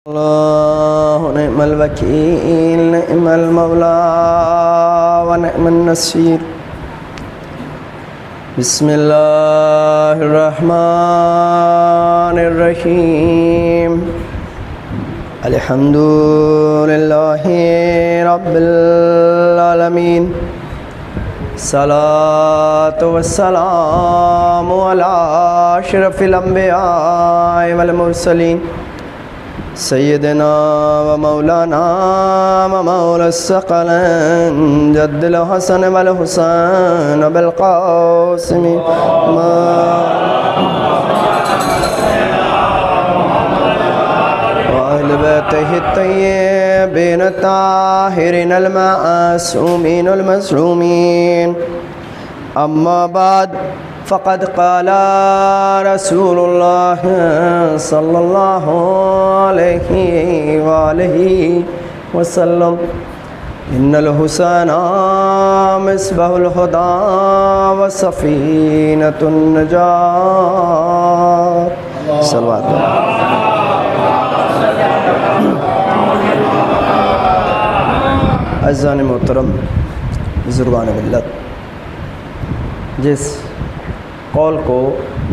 اللہ نعم الوکیل نعم المولا ونعم النصیر بسم اللہ الرحمن الرحیم الحمد للہ رب العالمین الصلاۃ والسلام علی اشرف الانبیاء والمرسلین سیدنا و مولانا و مولا الثقلین جد الحسن والحسین بالقاسم وأهل بیتہ الطیبین الطاہرین المعصومین المظلومین اما بعد فقد قال رسول اللہ صلی اللہ علیہ وآلہ وسلم ان الحسین مصباح الہدی وسفینۃ النجات صلوات عزیزان محترم بزرگان ملت، جس قول کو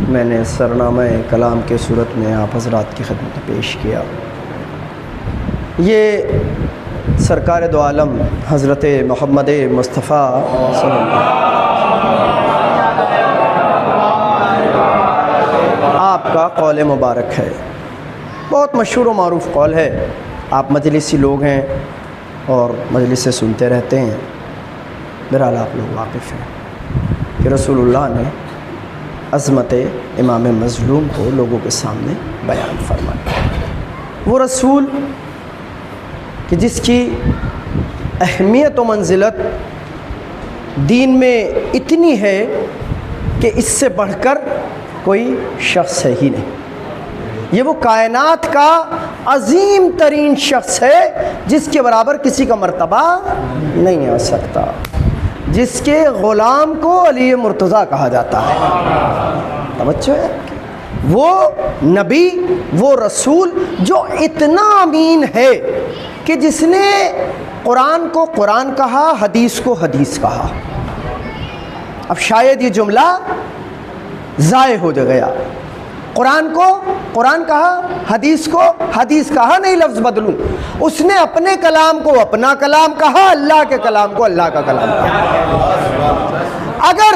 میں نے سرنامہ کلام کے صورت میں آپ حضرات کی خدمت میں پیش کیا، یہ سرکار دو عالم حضرت محمد مصطفیٰ صلی اللہ علیہ وسلم آپ کا قول مبارک ہے۔ بہت مشہور و معروف قول ہے، آپ مجلسی لوگ ہیں اور مجلس سے سنتے رہتے ہیں، بہرحال آپ لوگ واقف ہیں کہ رسول اللہ نے عظمت امام مظلوم کو لوگوں کے سامنے بیان فرمایا۔ وہ رسول کہ جس کی اہمیت و منزلت دین میں اتنی ہے کہ اس سے بڑھ کر کوئی شخص ہے ہی نہیں۔ یہ وہ کائنات کا عظیم ترین شخص ہے جس کے برابر کسی کا مرتبہ نہیں آ سکتا، جس کے غلام کو علی مرتضیٰ کہا جاتا ہے۔ توجہ ہے، وہ نبی، وہ رسول جو اتنا امین ہے کہ جس نے قرآن کو قرآن کہا، حدیث کو حدیث کہا۔ اب شاید یہ جملہ ضائع ہو گیا، قرآن کو قرآن کہا، حدیث کو حدیث کہا، نہیں لفظ بدلوں۔ اس نے اپنے کلام کو اپنا کلام کہا، اللہ کے کلام کو اللہ کا کلام کہا۔ اگر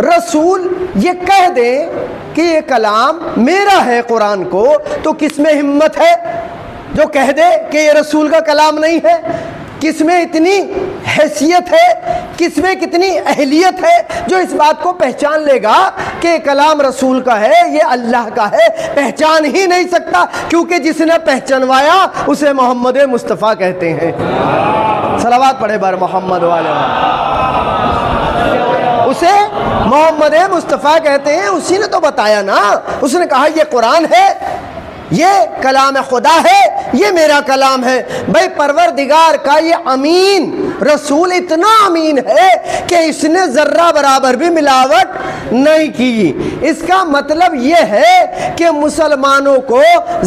رسول یہ کہہ دے کہ یہ کلام میرا ہے قرآن کو، تو کس میں ہمت ہے جو کہہ دے کہ یہ رسول کا کلام نہیں ہے؟ کس میں اتنی حیثیت ہے، کس میں کتنی اہلیت ہے جو اس بات کو پہچان لے گا کہ کلام رسول کا ہے، یہ اللہ کا ہے؟ پہچان ہی نہیں سکتا، کیونکہ جس نے پہچانوایا اسے محمد مصطفیٰ کہتے ہیں۔ صلوات پڑھے بر محمد والے، اسے محمد مصطفیٰ کہتے ہیں۔ اسی نے تو بتایا نا، اس نے کہا یہ قرآن ہے، یہ کلام خدا ہے، یہ میرا کلام ہے۔ بھائی پروردگار کا یہ امین رسول اتنا امین ہے کہ اس نے ذرہ برابر بھی ملاوٹ نہیں کی۔ اس کا مطلب یہ ہے کہ مسلمانوں کو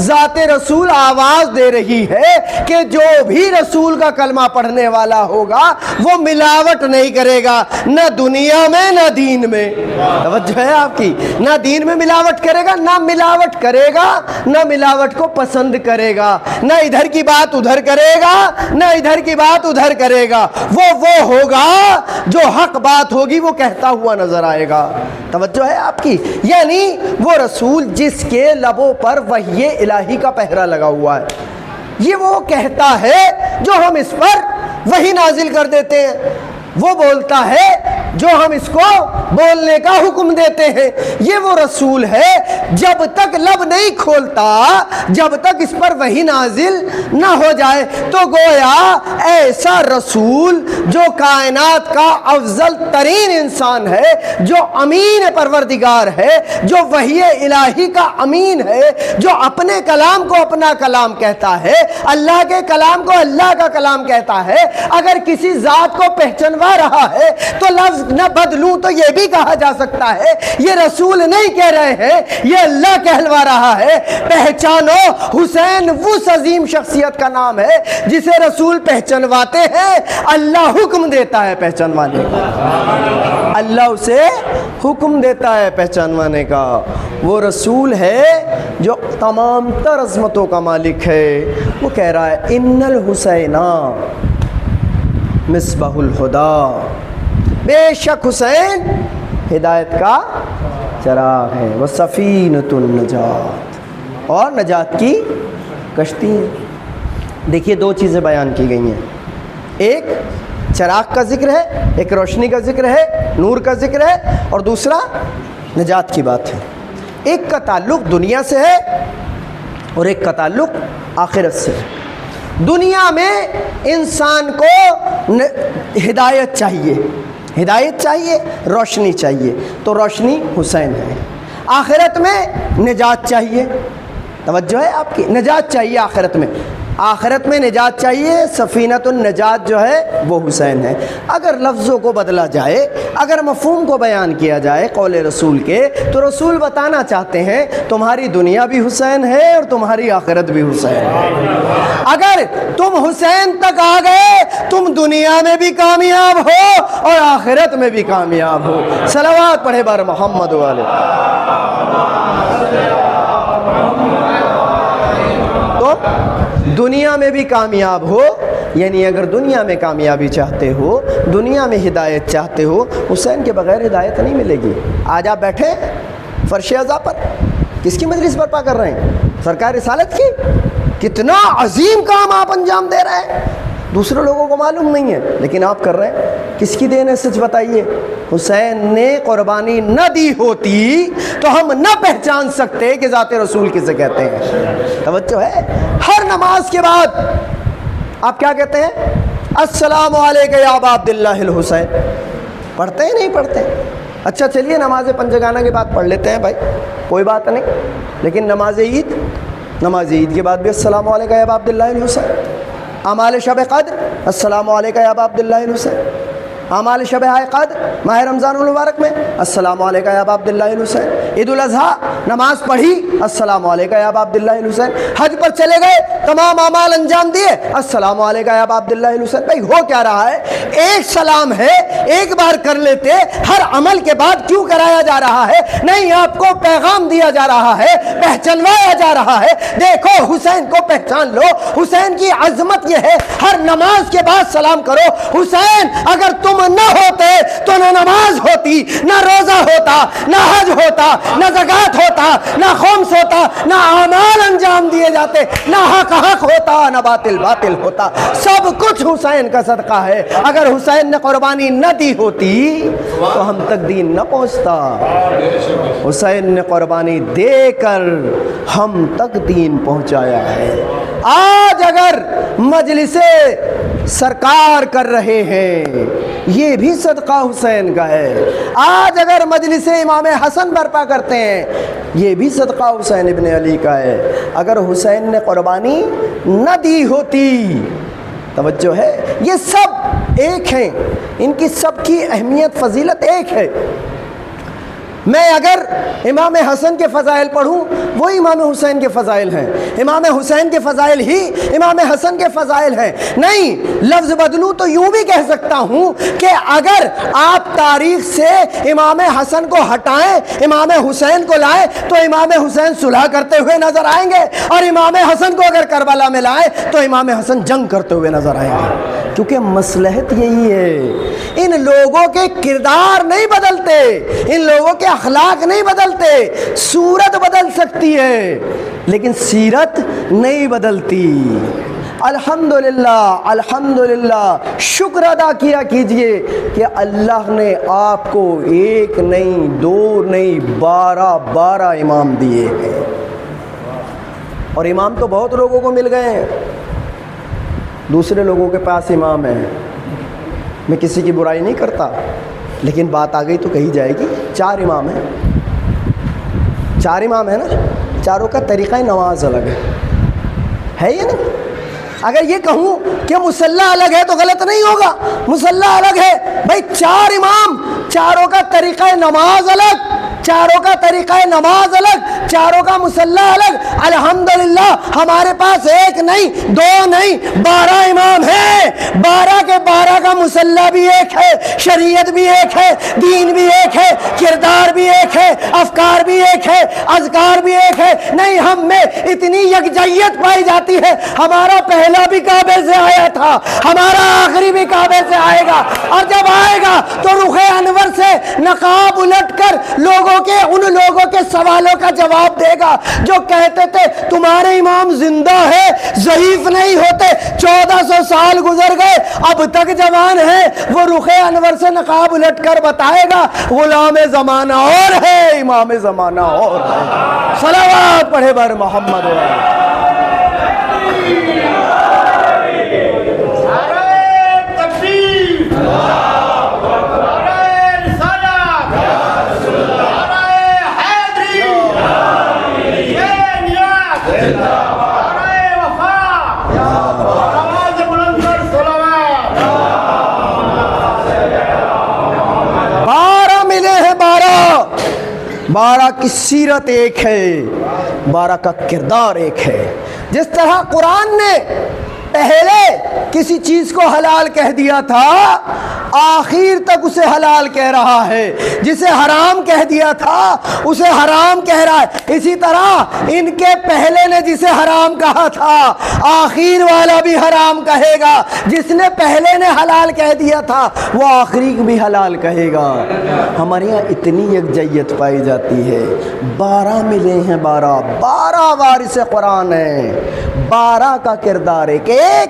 ذات رسول آواز دے رہی ہے کہ جو بھی رسول کا کلمہ پڑھنے والا ہوگا وہ ملاوٹ نہیں کرے گا، نہ دنیا میں نہ دین میں۔ توجہ ہے آپ کی، نہ دین میں ملاوٹ کرے گا، نہ ملاوٹ کرے گا، نہ ملاوٹ کو پسند کرے گا، نہ ادھر کی بات ادھر کرے گا، نہ ادھر کی بات ادھر کرے گا۔ وہ ہوگا جو حق بات ہوگی وہ کہتا ہوا نظر آئے گا۔ توجہ ہے آپ کی، یعنی وہ رسول جس کے لبوں پر وحی الہی کا پہرا لگا ہوا ہے، یہ وہ کہتا ہے جو ہم اس پر وحی نازل کر دیتے ہیں، وہ بولتا ہے جو ہم اس کو بولنے کا حکم دیتے ہیں۔ یہ وہ رسول ہے جب تک لب نہیں کھولتا، جب تک اس پر وحی نازل نہ ہو جائے، تو گویا ایسا رسول جو کائنات کا افضل ترین انسان ہے، جو امین پروردگار ہے، جو وحی الہی کا امین ہے، جو اپنے کلام کو اپنا کلام کہتا ہے، اللہ کے کلام کو اللہ کا کلام کہتا ہے، اگر کسی ذات کو پہچانوا رہا ہے تو لفظ لفظ نہ بدلوں تو یہ بھی کہا جا سکتا ہے یہ رسول نہیں کہہ رہے ہیں، یہ اللہ کہلوا رہا ہے۔ پہچانو حسین اس عظیم شخصیت کا نام ہے جسے رسول پہچانواتے ہیں، اللہ حکم دیتا ہے پہچانوانے کا، اللہ اسے حکم دیتا ہے پہچانوانے کا۔ وہ رسول ہے جو تمام تر عظمتوں کا مالک ہے۔ وہ کہہ رہا ہے ان الحسین مصباح الہدی، بے شک حسین ہدایت کا چراغ ہے، وہ سفینۃ النجات، اور نجات کی کشتی ہے۔ دیکھیے دو چیزیں بیان کی گئی ہیں، ایک چراغ کا ذکر ہے، ایک روشنی کا ذکر ہے، نور کا ذکر ہے، اور دوسرا نجات کی بات ہے۔ ایک کا تعلق دنیا سے ہے اور ایک کا تعلق آخرت سے ہے۔ دنیا میں انسان کو ہدایت چاہیے، ہدایت چاہیے، روشنی چاہیے، تو روشنی حسین ہے۔ آخرت میں نجات چاہیے، توجہ ہے آپ کی، نجات چاہیے آخرت میں، آخرت میں نجات چاہیے، سفینۃ النجات جو ہے وہ حسین ہے۔ اگر لفظوں کو بدلا جائے، اگر مفہوم کو بیان کیا جائے قول رسول کے، تو رسول بتانا چاہتے ہیں تمہاری دنیا بھی حسین ہے اور تمہاری آخرت بھی حسین ہے۔ اگر تم حسین تک آ گئے تم دنیا میں بھی کامیاب ہو اور آخرت میں بھی کامیاب ہو۔ صلوات پڑھے بار محمد والے۔ تو دنیا میں بھی کامیاب ہو، یعنی اگر دنیا میں کامیابی چاہتے ہو، دنیا میں ہدایت چاہتے ہو، حسین کے بغیر ہدایت نہیں ملے گی۔ آج آپ بیٹھے فرش عزا پر، کس کی مجلس برپا کر رہے ہیں؟ سرکار رسالت کی۔ کتنا عظیم کام آپ انجام دے رہے ہیں، دوسرے لوگوں کو معلوم نہیں ہے لیکن آپ کر رہے ہیں۔ کس کی دین ہے سچ بتائیے؟ حسین نے قربانی نہ دی ہوتی تو ہم نہ پہچان سکتے کہ ذات رسول کسے کہتے ہیں۔ توجہ ہے؟ ہر نماز کے بعد آپ کیا کہتے ہیں؟ السلام علیکم یا ابا عبداللہ الحسین، پڑھتے ہیں نہیں پڑھتے؟ اچھا چلیے نماز پنجگانہ کے بعد پڑھ لیتے ہیں بھائی، کوئی بات نہیں، لیکن نماز عید کے بعد بھی السلام علیکم یا ابا عبداللہ الحسین۔ اعمال شب قدر السلام علیکم یا ابا عبداللہ الحسین۔ اعمال شب قدر ماہ رمضان المبارک میں السلام علیکم یا ابا عبداللہ الحسین۔ عید الاضحیٰ نماز پڑھی السلام علیکم یا ابا عبداللہ الحسین۔ حج پر چلے گئے تمام اعمال انجام دیے السلام علیکم یا ابا عبداللہ الحسین۔ بھائی ہو کیا رہا ہے؟ ایک سلام ہے، ایک بار کر لیتے، ہر عمل کے بعد کیوں کرایا جا رہا ہے؟ نہیں، آپ کو پیغام دیا جا رہا ہے، پہچانوایا جا رہا ہے، دیکھو حسین کو پہچان لو، حسین کی عظمت یہ ہے، ہر نماز کے بعد سلام کرو۔ حسین اگر تم نہ ہوتے تو نہ نماز ہوتی، نہ روزہ ہوتا، نہ حج ہوتا، نہ زکوٰۃ ہوتا، نہ خمس ہوتا، نہ اعمال انجام دیے جاتے، نہ حق حق ہوتا، نہ باطل باطل ہوتا۔ سب کچھ حسین کا صدقہ ہے۔ اگر حسین نے قربانی نہ دی ہوتی تو ہم تک دین نہ پہنچتا۔ حسین نے قربانی دے کر ہم تک دین پہنچایا ہے۔ آج اگر مجلس سرکار کر رہے ہیں یہ بھی صدقہ حسین کا ہے۔ آج اگر مجلس امام حسن برپا کرتے ہیں یہ بھی صدقہ حسین ابن علی کا ہے۔ اگر حسین نے قربانی نہ دی ہوتی، توجہ ہے، یہ سب ایک ہیں، ان کی سب کی اہمیت فضیلت ایک ہے۔ میں اگر امام حسن کے فضائل پڑھوں وہ امام حسین کے فضائل ہیں، امام حسین کے فضائل ہی امام حسن کے فضائل ہیں۔ نہیں، لفظ بدلوں تو یوں بھی کہہ سکتا ہوں کہ اگر آپ تاریخ سے امام حسن کو ہٹائیں، امام حسین کو لائیں تو امام حسین صلح کرتے ہوئے نظر آئیں گے، اور امام حسن کو اگر کربلا میں لائیں تو امام حسن جنگ کرتے ہوئے نظر آئیں گے، کیونکہ مصلحت یہی ہے۔ ان لوگوں کے کردار نہیں بدلتے، ان لوگوں کے اخلاق نہیں بدلتے، صورت بدل سکتی ہے لیکن سیرت نہیں بدلتی۔ الحمدللہ الحمدللہ، شکر ادا کیا کیجئے کہ اللہ نے آپ کو ایک نہیں، دو نہیں، 12 امام دیے ہیں، اور امام تو بہت لوگوں کو مل گئے ہیں، دوسرے لوگوں کے پاس امام ہیں۔ میں کسی کی برائی نہیں کرتا لیکن بات آ گئی تو کہی جائے گی۔ 4 امام ہیں، 4 امام ہیں نا، چاروں کا طریقہ نماز الگ ہے یا نہیں؟ اگر یہ کہوں کہ مصلی الگ ہے تو غلط نہیں ہوگا، مصلی الگ ہے بھائی، 4 امام، چاروں کا طریقہ نماز الگ، چاروں کا طریقہ نماز الگ، چاروں کا مصلی الگ۔ الحمدللہ ہمارے پاس 1 نہیں 2 نہیں 12 امام ہیں، 12 کے 12 کا مصلی بھی ایک ہے، شریعت بھی ایک ہے، دین بھی ایک ہے، کردار بھی ایک ہے، افکار بھی ایک ہے، اذکار بھی ایک ہے۔ نہیں، ہم میں اتنی یکجہت پائی جاتی ہے، ہمارا پہلا بھی کعبے سے آیا تھا، ہمارا آخری بھی کعبے سے آئے گا، اور جب آئے گا تو رخ انور سے نقاب الٹ کر ان لوگوں کے سوالوں کا جواب دے گا جو کہتے تھے تمہارے امام زندہ ہے، ضعیف نہیں ہوتے، 1400 سال گزر گئے اب تک جوان ہے۔ وہ رخ انور سے نقاب الٹ کر بتائے گا غلام زمانہ اور ہے، امام زمانہ اور ہے۔ صلوات پڑھے بر محمد بارہ کی سیرت ایک ہے، 12 کا کردار ایک ہے۔ جس طرح قرآن نے پہلے کسی چیز کو حلال کہہ دیا تھا، آخر تک اسے حلال کہہ رہا ہے، جسے حرام کہہ دیا تھا اسے حرام کہہ رہا ہے۔ اسی طرح ان کے پہلے نے جسے حرام کہا تھا آخر والا بھی حرام کہے گا، جس نے پہلے نے حلال کہہ دیا تھا وہ آخری بھی حلال کہے گا۔ ہمارے یہاں اتنی یکجہت پائی جاتی ہے، 12 ملے ہیں، 12 وارث قرآن ہیں، 12 کا کردار ایک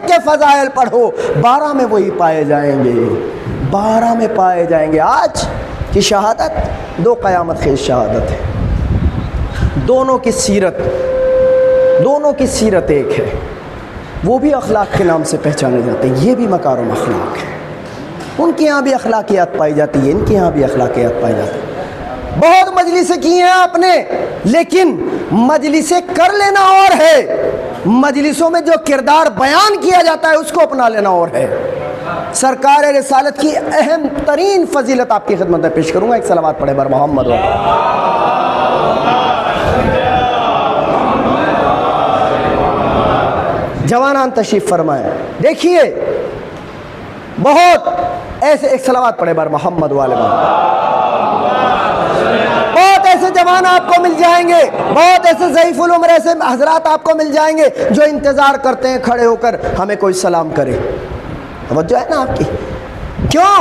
کے فضائل پڑھو 12 میں وہی پائے جائیں گے، 12 میں پائے جائیں گے۔ آج کی شہادت 2 قیامت خیز شہادت ہے، دونوں کی سیرت ایک ہے، وہ بھی اخلاق کے نام سے پہچانے جاتے ہیں، یہ بھی مکارم اخلاق ہے۔ ان کے یہاں بھی اخلاقیات پائی جاتی ہے، ان کے یہاں بھی اخلاقیات پائی جاتی ہے۔ بہت مجلسیں کی ہیں آپ نے، لیکن مجلسیں کر لینا اور ہے، مجلسوں میں جو کردار بیان کیا جاتا ہے اس کو اپنا لینا اور ہے۔ سرکار رسالت کی اہم ترین فضیلت آپ کی خدمت میں پیش کروں گا، ایک صلوات پڑھے بر محمد۔ جوانان تشریف فرمائیں، دیکھیے بہت ایسے، ایک صلوات پڑھے بر محمد والے، بہت ایسے جوان آپ کو مل جائیں گے، بہت ایسے ضعیف العمر ایسے حضرات آپ کو مل جائیں گے جو انتظار کرتے ہیں کھڑے ہو کر ہمیں کوئی سلام کرے۔ توجہ ہے نا آپ کی؟ کیوں؟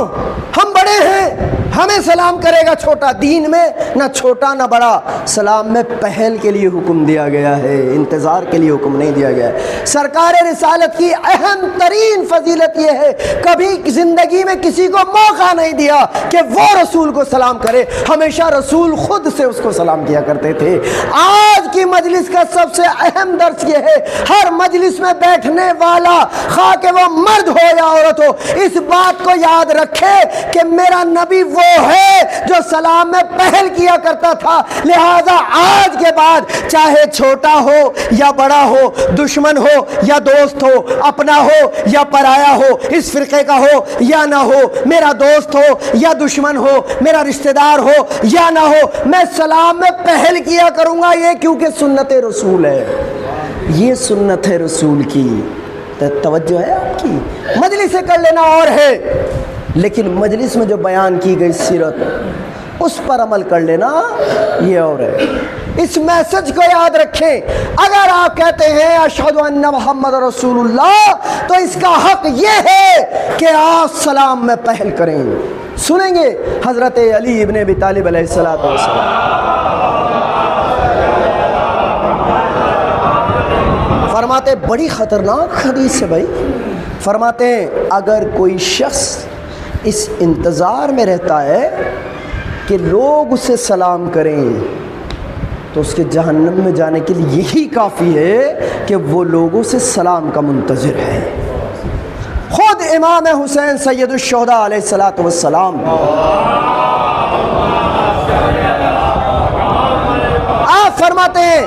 ہم بڑے ہیں، ہمیں سلام کرے گا چھوٹا؟ دین میں نہ چھوٹا نہ بڑا، سلام میں پہل کے لیے حکم دیا گیا ہے، انتظار کے لیے حکم نہیں دیا گیا ہے۔ سرکار رسالت کی اہم ترین فضیلت یہ ہے، کبھی زندگی میں کسی کو موقع نہیں دیا کہ وہ رسول کو سلام کرے، ہمیشہ رسول خود سے اس کو سلام کیا کرتے تھے۔ آج کی مجلس کا سب سے اہم درس یہ ہے، ہر مجلس میں بیٹھنے والا خواہ کہ وہ مرد ہو یا عورت ہو، اس بات کو یاد رکھے کہ میرا نبی وہ ہے جو سلام میں پہل کیا کرتا تھا، لہذا آج کے بعد چاہے چھوٹا ہو یا بڑا ہو، دشمن ہو یا دوست ہو، اپنا ہو یا پرایا ہو، اس فرقے کا ہو یا نہ ہو، میرا دوست ہو یا دشمن ہو، میرا رشتہ دار ہو یا نہ ہو، میں سلام میں پہل کیا کروں گا، یہ کیونکہ سنت رسول ہے، یہ سنت ہے رسول کی۔ توجہ ہے آپ کی؟ مجلس کر لینا اور ہے، لیکن مجلس میں جو بیان کی گئی سیرت اس پر عمل کر لینا یہ اور ہے۔ اس میسج کو یاد رکھیں، اگر آپ کہتے ہیں اشہد ان محمد رسول اللہ، تو اس کا حق یہ ہے کہ آپ سلام میں پہل کریں۔ سنیں گے حضرت علی ابن ابی طالب علیہ السلام فرماتے، بڑی خطرناک حدیث ہے بھائی، فرماتے ہیں اگر کوئی شخص اس انتظار میں رہتا ہے کہ لوگ اسے سلام کریں تو اس کے جہنم میں جانے کے لیے یہی کافی ہے کہ وہ لوگوں سے سلام کا منتظر ہے۔ خود امام حسین سید الشہداء علیہ السلام آپ فرماتے ہیں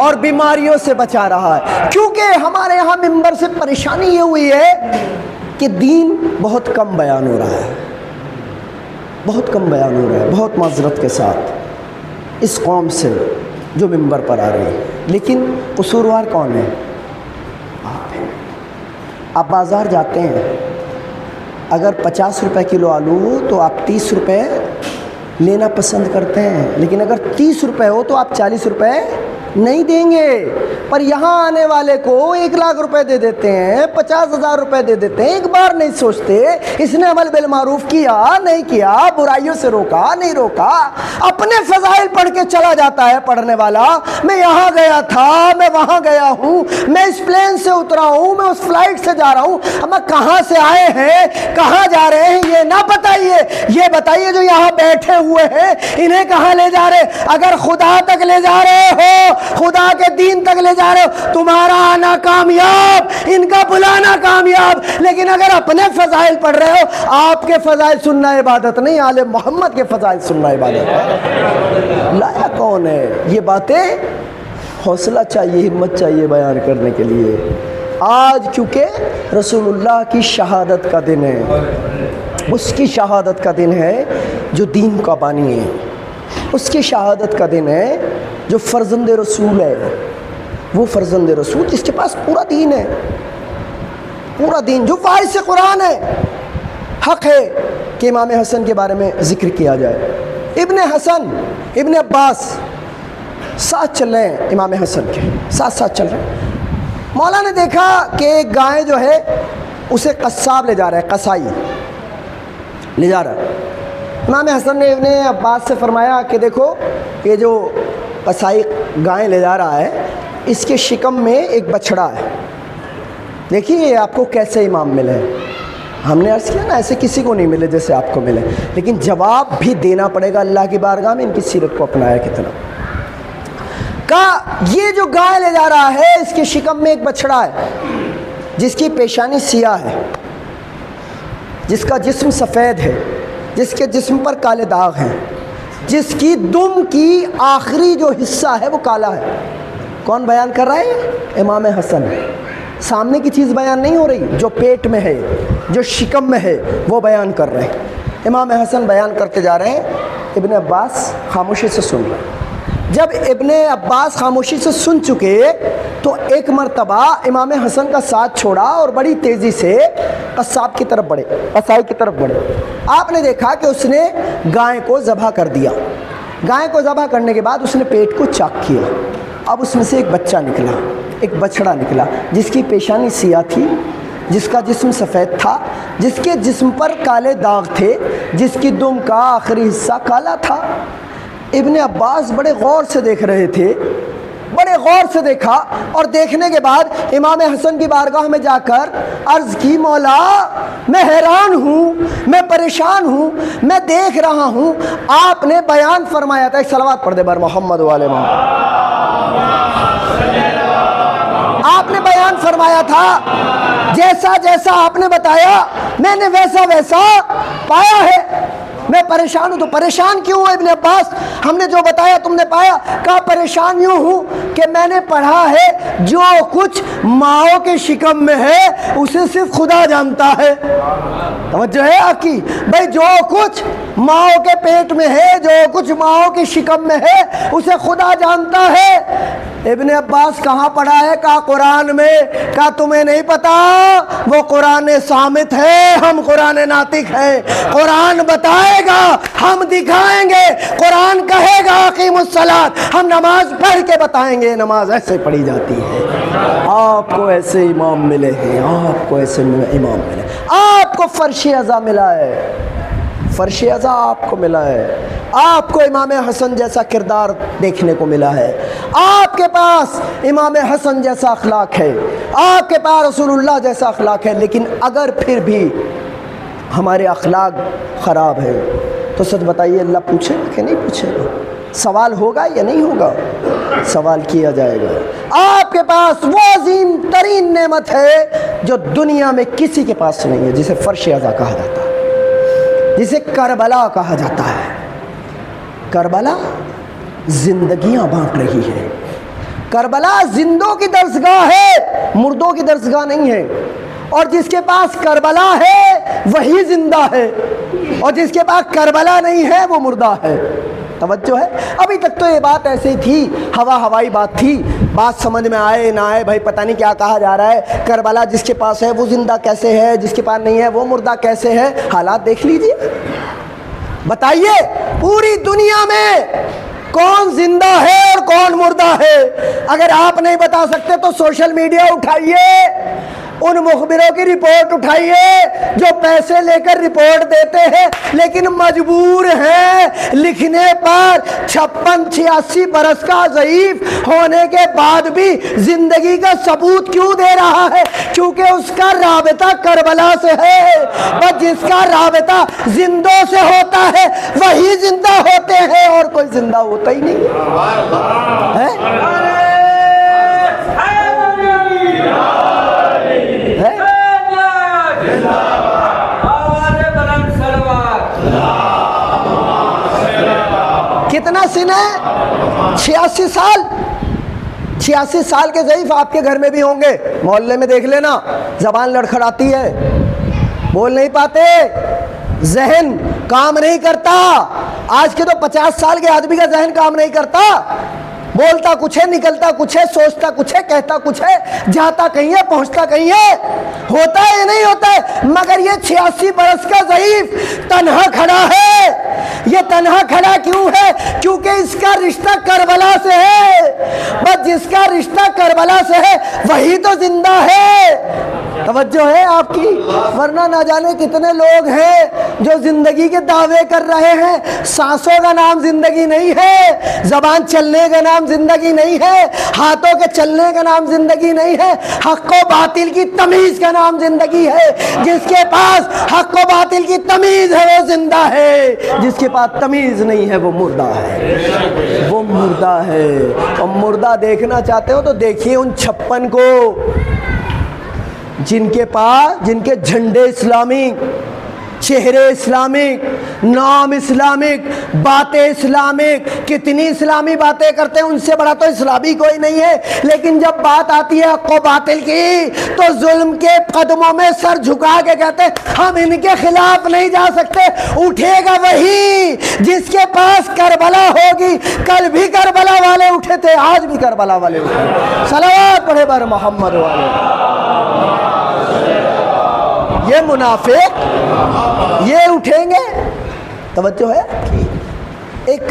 اور بیماریوں سے بچا رہا ہے. کیونکہ ہمارے یہاں ممبر سے پریشانی یہ ہوئی ہے کہ دین بہت کم بیان ہو رہا ہے، بہت کم بیان ہو رہا ہے. بہت معذرت کے ساتھ اس قوم سے جو ممبر پر آ رہی ہے، لیکن قصوروار کون ہے؟ آپ ہیں. آپ بازار جاتے ہیں، اگر 50 روپے کلو آلو ہو تو آپ 30 روپے لینا پسند کرتے ہیں، لیکن اگر 30 روپے ہو تو آپ 40 روپے نہیں دیں گے. پر یہاں آنے والے کو 1 لاکھ روپے دے دیتے ہیں، 50,000 روپے دے دیتے ہیں. ایک بار نہیں سوچتے اس نے عمل بالمعروف کیا نہیں کیا، برائیوں سے روکا نہیں روکا، اپنے فضائل پڑھ کے چلا جاتا ہے پڑھنے والا. میں یہاں گیا تھا، میں وہاں گیا ہوں، میں اس پلین سے اترا ہوں، میں اس فلائٹ سے جا رہا ہوں. اب میں کہاں سے آئے ہیں، کہاں جا رہے ہیں یہ نہ بتائیے، یہ بتائیے جو یہاں بیٹھے ہوئے ہیں انہیں کہاں لے جا رہے. اگر خدا تک لے جا رہے ہو، خدا کے دین تک لے جا رہے ہو، تمہارا آنا کامیاب، ان کا بلانا کامیاب. لیکن اگر اپنے فضائل پڑھ رہے ہو، آپ کے فضائل سننا عبادت نہیں، آل محمد کے فضائل سننا عبادت ہے. لایا کون ہے یہ باتیں؟ حوصلہ چاہیے، ہمت چاہیے بیان کرنے کے لیے. آج کیونکہ رسول اللہ کی شہادت کا دن ہے، اس کی شہادت کا دن ہے جو دین کا بانی ہے، اس کی شہادت کا دن ہے جو فرزند رسول ہے. وہ فرزند رسول جس کے پاس پورا دین ہے، پورا دین، جو وارث قرآن ہے. حق ہے کہ امام حسن کے بارے میں ذکر کیا جائے. ابن حسن، ابن عباس ساتھ چل رہے ہیں، امام حسن کے ساتھ چل رہے ہیں. مولا نے دیکھا کہ ایک گائے جو ہے اسے قصاب لے جا رہا ہے، قصائی لے جا رہا ہے. امام حسن نے ابن عباس سے فرمایا کہ دیکھو یہ جو قصائی گائے لے جا رہا ہے اس کے شکم میں ایک بچڑا ہے، دیکھیے یہ آپ کو کیسے امام ملے. ہم نے عرض کیا نا ایسے کسی کو نہیں ملے جیسے آپ کو ملے، لیکن جواب بھی دینا پڑے گا اللہ کی بارگاہ میں. ان کی سیرت کو اپنایا کتنا. کہا یہ جو گائے لے جا رہا ہے اس کے شکم میں ایک بچڑا ہے جس کی پیشانی سیاہ ہے، جس کا جسم سفید ہے، جس کے جسم پر کالے داغ ہیں، جس کی دم کی آخری جو حصہ ہے وہ کالا ہے. کون بیان کر رہا ہے؟ امام حسن. سامنے کی چیز بیان نہیں ہو رہی، جو پیٹ میں ہے، جو شکم میں ہے وہ بیان کر رہے ہیں. امام حسن بیان کرتے جا رہے ہیں، ابن عباس خاموشی سے سن رہے ہیں. جب ابن عباس خاموشی سے سن چکے تو ایک مرتبہ امام حسن کا ساتھ چھوڑا اور بڑی تیزی سے قصاب کی طرف بڑھے، قصائی کی طرف بڑھے. آپ نے دیکھا کہ اس نے گائے کو ذبح کر دیا. گائے کو ذبح کرنے کے بعد اس نے پیٹ کو چاک کیا. اب اس میں سے ایک بچہ نکلا، ایک بچڑا نکلا جس کی پیشانی سیاہ تھی، جس کا جسم سفید تھا، جس کے جسم پر کالے داغ تھے، جس کی دم کا آخری حصہ کالا تھا. ابن عباس بڑے غور سے دیکھ رہے تھے، بڑے غور سے دیکھا، اور دیکھنے کے بعد امام حسن کی بارگاہ میں جا کر عرض کی مولا میں حیران ہوں، میں پریشان ہوں، میں دیکھ رہا ہوں آپ نے بیان فرمایا تھا. ایک صلوات پڑھ دے بر محمد والے محمد. آپ نے بیان فرمایا تھا جیسا جیسا آپ نے بتایا میں نے ویسا ویسا پایا ہے. میں پریشان ہوں. تو پریشان کیوں ہوں ابن عباس؟ ہم نے جو بتایا تم نے پایا. کہا پریشان یوں ہوں کہ میں نے پڑھا ہے جو کچھ ماؤں کے شکم میں ہے اسے صرف خدا جانتا ہے. توجہ ہے آپ کی بھائی؟ جو کچھ ماؤں کے پیٹ میں ہے، جو کچھ ماؤں کے شکم میں ہے اسے خدا جانتا ہے. ابن عباس کہاں پڑھا ہے؟ کہا قرآن میں. کہا تمہیں نہیں پتا؟ وہ قرآن صامت ہے، ہم قرآن ناطق ہے. قرآن بتائے گا، ہم دکھائیں گے. قرآن کہے گا اقیموا الصلاۃ، ہم نماز پڑھ کے بتائیں گے نماز ایسے پڑھی جاتی ہے. آپ کو ایسے امام ملے ہیں، آپ کو ایسے امام ملے. آپ کو فرش عزا ملا ہے، فرش عزا آپ کو ملا ہے. آپ کو امام حسن جیسا کردار دیکھنے کو ملا ہے. آپ کے پاس امام حسن جیسا اخلاق ہے، آپ کے پاس رسول اللہ جیسا اخلاق ہے. لیکن اگر پھر بھی ہمارے اخلاق خراب ہے تو سچ بتائیے اللہ پوچھے گا کہ نہیں پوچھے گا؟ سوال ہوگا یا نہیں ہوگا؟ سوال کیا جائے گا. آپ کے پاس وہ عظیم ترین نعمت ہے جو دنیا میں کسی کے پاس نہیں ہے، جسے فرش عزا کہا جاتا ہے، جسے کربلا کہا جاتا ہے. کربلا زندگیاں بانٹ رہی ہے، کربلا زندوں کی درسگاہ ہے، مردوں کی درسگاہ نہیں ہے، اور جس کے پاس کربلا ہے وہی زندہ ہے، اور جس کے پاس کربلا نہیں ہے وہ مردہ ہے۔ توجہ ہے؟ ابھی تک تو یہ بات ایسے ہی تھی، ہوائی بات تھی، بات سمجھ میں آئے نہ آئے بھائی پتہ نہیں کیا کہا جا رہا ہے، کربلا جس کے پاس ہے وہ زندہ کیسے ہے، جس کے پاس نہیں ہے وہ مردہ کیسے ہے؟ حالات دیکھ لیجئے، بتائیے پوری دنیا میں کون زندہ ہے اور کون مردہ ہے؟ اگر آپ نہیں بتا سکتے تو سوشل میڈیا اٹھائیے، ان مخبروں کی رپورٹ اٹھائیے جو پیسے لے کر رپورٹ دیتے ہیں لیکن مجبور ہیں لکھنے پر 56-86 برس کا ضعیف ہونے کے بعد بھی زندگی کا ثبوت کیوں دے رہا ہے؟ کیونکہ اس کا رابطہ کربلا سے ہے، اور جس کا رابطہ زندوں سے ہوتا ہے وہی زندہ ہوتے ہیں، اور کوئی زندہ ہوتا ہی نہیں ہے۔ کتنا سن ہے؟ 86 سال۔ 86 سال کے ضعیف آپ کے گھر میں بھی ہوں گے، محلے میں دیکھ لینا، زبان لڑکھڑاتی ہے، بول نہیں پاتے، ذہن کام نہیں کرتا۔ آج کے تو 50 سال کے آدمی کا ذہن کام نہیں کرتا، بولتا کچھ ہے، نکلتا کچھ ہے، سوچتا کچھ ہے، کہتا کچھ ہے، جاتا کہیں ہے، پہنچتا کہیں ہے، ہوتا ہے یا نہیں ہوتا ہے؟ مگر یہ 86 برس کا ضعیف تنہا کھڑا ہے۔ یہ تنہا کھڑا کیوں ہے؟ کیونکہ اس کا رشتہ کربلا سے ہے، بس جس کا رشتہ کربلا سے ہے وہی تو زندہ ہے۔ توجہ ہے آپ کی؟ ورنہ نہ جانے کتنے لوگ ہیں جو زندگی کے دعوے کر رہے ہیں، سانسوں کا نام زندگی نہیں ہے، زبان چلنے کا نام زندگی نہیں ہے، ہاتھوں کے چلنے کا نام زندگی نہیں ہے، حق و باطل کی تمیز کا نام زندگی ہے۔ جس کے پاس حق و باطل کی تمیز ہے وہ زندہ ہے، جس کے پاس تمیز نہیں ہے وہ مردہ ہے، وہ مردہ ہے۔ اور مردہ دیکھنا چاہتے ہو تو دیکھیے ان 56 کو جن کے جھنڈے اسلامک، چہرے اسلامک، نام اسلامک، باتیں اسلامک، کتنی اسلامی باتیں کرتے ہیں، ان سے بڑا تو اسلامی کوئی نہیں ہے، لیکن جب بات آتی ہے حق و باطل کی تو ظلم کے قدموں میں سر جھکا کے کہتے ہیں ہم ان کے خلاف نہیں جا سکتے۔ اٹھے گا وہی جس کے پاس کربلا ہوگی۔ کل بھی کربلا والے اٹھے تھے، آج بھی کربلا والے اٹھے، صلوات پڑھے بر محمد والے۔ یہ منافق یہ اٹھیں گے۔ توجہ ہے؟ ایک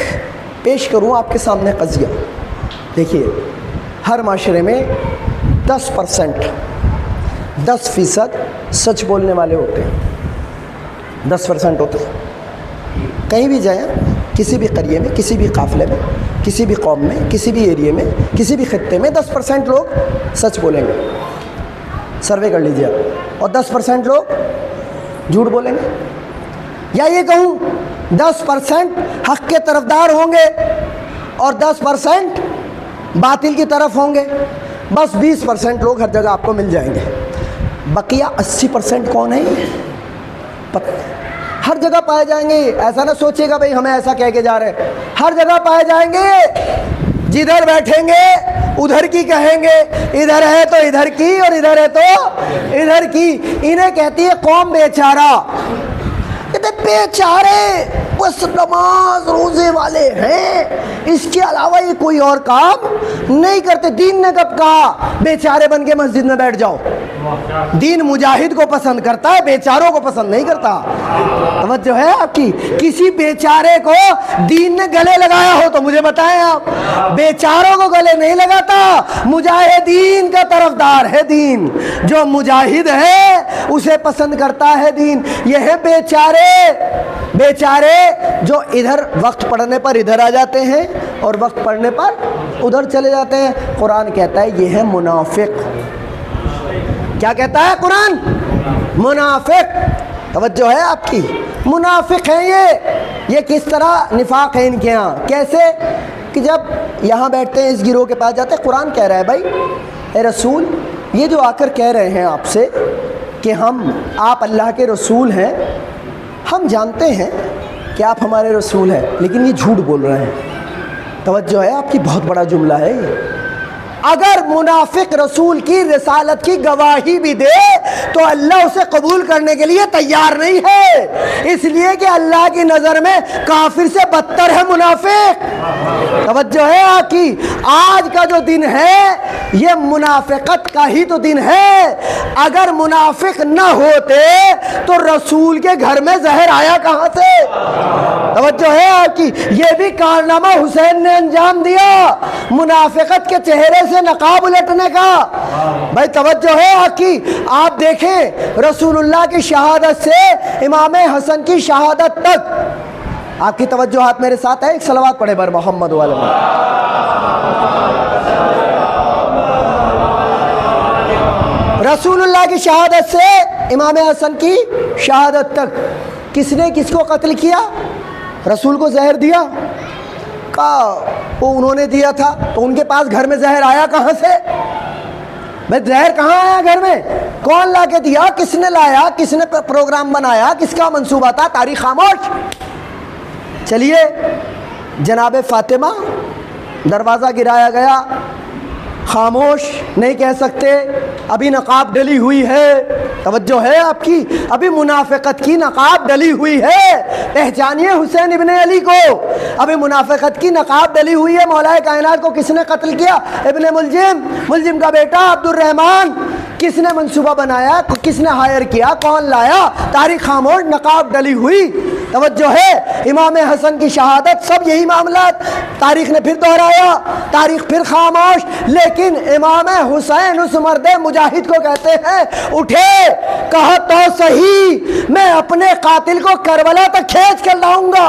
پیش کروں آپ کے سامنے قضیہ، دیکھیے ہر معاشرے میں 10% سچ بولنے والے ہوتے ہیں، 10% ہوتے ہیں۔ کہیں بھی جائیں، کسی بھی قریے میں، کسی بھی قافلے میں، کسی بھی قوم میں، کسی بھی ایریے میں، کسی بھی خطے میں 10% لوگ سچ بولیں گے، سروے کر لیجیے آپ، اور 10% لوگ جھوٹ بولیں گے۔ یا یہ کہوں 10% حق کے طرفدار ہوں گے اور 10% باطل کی طرف ہوں گے، بس 20% لوگ ہر جگہ آپ کو مل جائیں گے۔ بقیہ 80% کون ہیں؟ پتہ ہر جگہ پائے جائیں گے۔ ایسا نہ سوچیے گا بھئی ہمیں ایسا کہہ کے جا رہے ہیں، ہر جگہ پائے جائیں گے۔ جدھر بیٹھیں گے ادھر کی کہیں گے، ادھر ہے تو ادھر کی اور ادھر ہے تو ادھر کی۔ انہیں کہتی ہے قوم بیچارہ، کہتے بیچارے بس نماز روزے والے ہیں، اس کے علاوہ یہ کوئی اور کام نہیں کرتے۔ دین نے کب کہا بیچارے بن کے مسجد میں بیٹھ جاؤ؟ دین مجاہد کو پسند کرتا ہے، بیچاروں کو پسند نہیں کرتا۔ توجہ ہے آپ کی؟ کسی بیچارے کو دین نے گلے لگایا ہو تو مجھے بتائیں آپ، بیچاروں کو گلے نہیں لگاتا، مجاہدین کا طرفدار ہے دین، جو مجاہد ہے اسے پسند کرتا ہے دین۔ یہ ہے بیچارے جو ادھر وقت پڑھنے پر ادھر آ جاتے ہیں اور وقت پڑھنے پر ادھر چلے جاتے ہیں۔ قرآن کہتا ہے یہ ہے منافق۔ کیا کہتا ہے قرآن؟ منافق۔ توجہ ہے آپ کی؟ منافق ہیں یہ کس طرح نفاق ہے ان کے ہاں؟ کیسے کہ جب یہاں بیٹھتے ہیں اس گروہ کے پاس جاتے ہیں، قرآن کہہ رہا ہے بھائی اے رسول، یہ جو آ کر کہہ رہے ہیں آپ سے کہ آپ اللہ کے رسول ہیں، ہم جانتے ہیں کہ آپ ہمارے رسول ہیں، لیکن یہ جھوٹ بول رہے ہیں۔ توجہ ہے آپ کی؟ بہت بڑا جملہ ہے یہ، اگر منافق رسول کی رسالت کی گواہی بھی دے تو اللہ اسے قبول کرنے کے لیے تیار نہیں ہے، اس لیے کہ اللہ کی نظر میں کافر سے بدتر ہے منافق۔ توجہ ہے آپ کی، آج کا جو دن ہے یہ منافقت کا ہی تو دن ہے۔ اگر منافق نہ ہوتے تو رسول کے گھر میں زہر آیا کہاں سے؟ توجہ ہے آپ کی، یہ بھی کارنامہ حسین نے انجام دیا، منافقت کے چہرے سے نقاب الٹنے کا۔ بھائی توجہ ہے آپ کی، آپ دیکھیں رسول اللہ کی شہادت سے امام حسن کی شہادت تک، آپ کی توجہات میرے ساتھ ہے، ایک صلوات پڑھے بر محمد والے۔ رسول اللہ کی شہادت سے امام حسن کی شہادت تک کس نے کس کو قتل کیا؟ رسول کو زہر دیا، کہا وہ انہوں نے دیا تھا، تو ان کے پاس گھر میں زہر آیا کہاں سے؟ بھائی زہر کہاں آیا گھر میں؟ کون لا کے دیا؟ کس نے لایا؟ کس نے پروگرام بنایا؟ کس کا منصوبہ تھا؟ تاریخ خاموش۔ چلیے جناب فاطمہ، دروازہ گرایا گیا، خاموش، نہیں کہہ سکتے، ابھی نقاب ڈلی ہوئی ہے۔ توجہ ہے آپ کی، ابھی منافقت کی نقاب ڈلی ہوئی ہے، پہچانیے حسین ابن علی کو، ابھی منافقت کی نقاب ڈلی ہوئی ہے۔ مولا کائنات کو کس نے قتل کیا؟ ابن ملجم کا بیٹا عبد الرحمن۔ کس نے منصوبہ بنایا؟ کس نے ہائر کیا؟ کون لایا؟ تاریخ خاموش، نقاب ڈلی ہوئی۔ توجہ ہے، امام حسن کی شہادت، سب یہی معاملات تاریخ نے پھر دہرایا، تاریخ پھر خاموش۔ لیکن امام حسین اس مرد مجاہد کو کہتے ہیں اٹھے، کہا تو صحیح، میں اپنے قاتل کو کربلا تک کھینچ کر لاؤں گا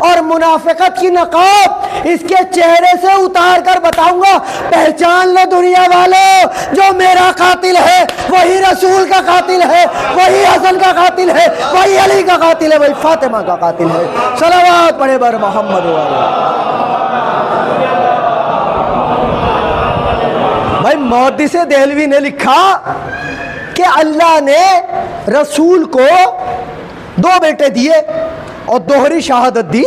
اور منافقت کی نقاب اس کے چہرے سے اتار کر بتاؤں گا، پہچان لو دنیا والوں، جو میرا قاتل ہے وہی رسول کا قاتل ہے، وہی حسن کا قاتل ہے، وہی علی کا قاتل ہے، وہی فاطمہ کا قاتل ہے۔ صلوات پڑھے بر محمد والے۔ بھائی محدث دہلوی نے لکھا کہ اللہ نے رسول کو 2 بیٹے دیے اور دوہری شہادت دی،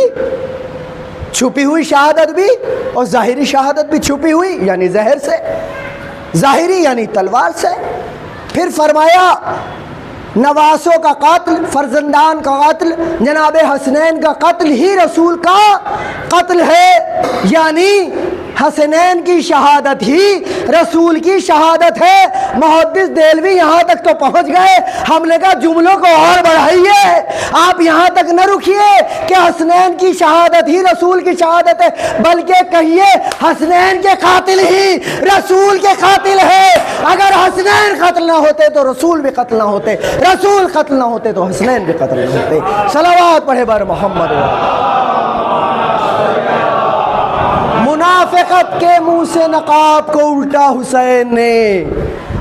چھپی ہوئی شہادت بھی اور ظاہری شہادت بھی، چھپی ہوئی یعنی زہر سے، ظاہری یعنی تلوار سے۔ پھر فرمایا نواسوں کا قتل، فرزندان کا قتل، جناب حسنین کا قتل ہی رسول کا قتل ہے، یعنی حسنین کی شہادت ہی رسول کی شہادت ہے۔ محدث دہلوی یہاں تک تو پہنچ گئے، ہم نے کہا جملوں کو اور بڑھائیے، آپ یہاں تک نہ رکیے کہ حسنین کی شہادت ہی رسول کی شہادت ہے، بلکہ کہیے حسنین کے قاتل ہی رسول کے قاتل ہے۔ اگر حسنین قتل نہ ہوتے تو رسول بھی قتل نہ ہوتے، رسول قتل نہ ہوتے تو حسنین بھی قتل نہ ہوتے۔ صلوات پڑھے بر محمد۔ منافقت کے منہ سے نقاب کو الٹا حسین نے۔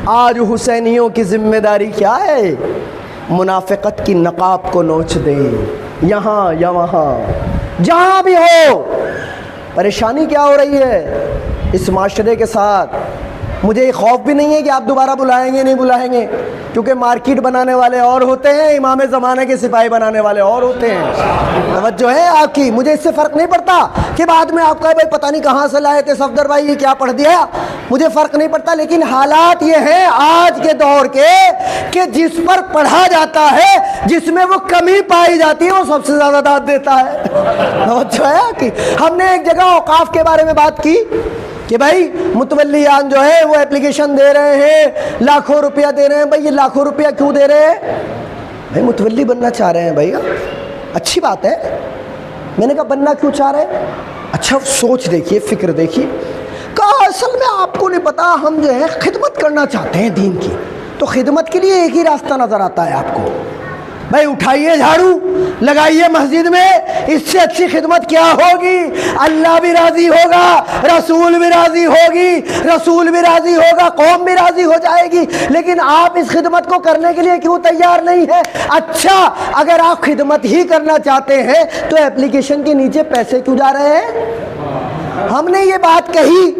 آج حسینیوں کی ذمہ داری کیا ہے؟ منافقت کی نقاب کو نوچ دیں، یہاں یا وہاں، جہاں بھی ہو۔ پریشانی کیا ہو رہی ہے اس معاشرے کے ساتھ؟ مجھے یہ خوف بھی نہیں ہے کہ آپ دوبارہ بلائیں گے نہیں بلائیں گے، کیونکہ مارکیٹ بنانے والے اور ہوتے ہیں، امام زمانے کے سپاہی بنانے والے اور ہوتے ہیں۔ توجہ ہے آپ کی، مجھے اس سے فرق نہیں پڑتا کہ بعد میں آپ کا بھائی پتہ نہیں کہاں سے لائے تھے صفدر بھائی، یہ کیا پڑھ دیا، مجھے فرق نہیں پڑتا۔ لیکن حالات یہ ہیں آج کے دور کے کہ جس پر پڑھا جاتا ہے، جس میں وہ کمی پائی جاتی ہے، وہ سب سے زیادہ داد دیتا ہے۔ توجہ ہے کہ ہم نے ایک جگہ اوقاف کے بارے میں بات کی کہ بھائی متولیان جو ہے وہ اپلیکیشن دے رہے ہیں، لاکھوں روپیہ دے رہے ہیں۔ بھائی یہ لاکھوں روپیہ کیوں دے رہے ہیں؟ بھائی متولی بننا چاہ رہے ہیں، بھائی اچھی بات ہے۔ میں نے کہا بننا کیوں چاہ رہے ہیں؟ اچھا سوچ دیکھیے، فکر دیکھیے۔ کہا اصل میں آپ کو نہیں پتا، ہم جو ہے خدمت کرنا چاہتے ہیں دین کی، تو خدمت کے لیے ایک ہی راستہ نظر آتا ہے آپ کو، بھائی اٹھائیے جھاڑو، لگائیے مسجد میں، اس سے اچھی خدمت کیا ہوگی؟ اللہ بھی راضی ہوگا، رسول بھی راضی ہوگی، رسول بھی راضی ہوگا، قوم بھی راضی ہو جائے گی۔ لیکن آپ اس خدمت کو کرنے کے لیے کیوں تیار نہیں ہے؟ اچھا اگر آپ خدمت ہی کرنا چاہتے ہیں تو اپلیکیشن کے نیچے پیسے کیوں جا رہے ہیں؟ ہم نے یہ بات کہی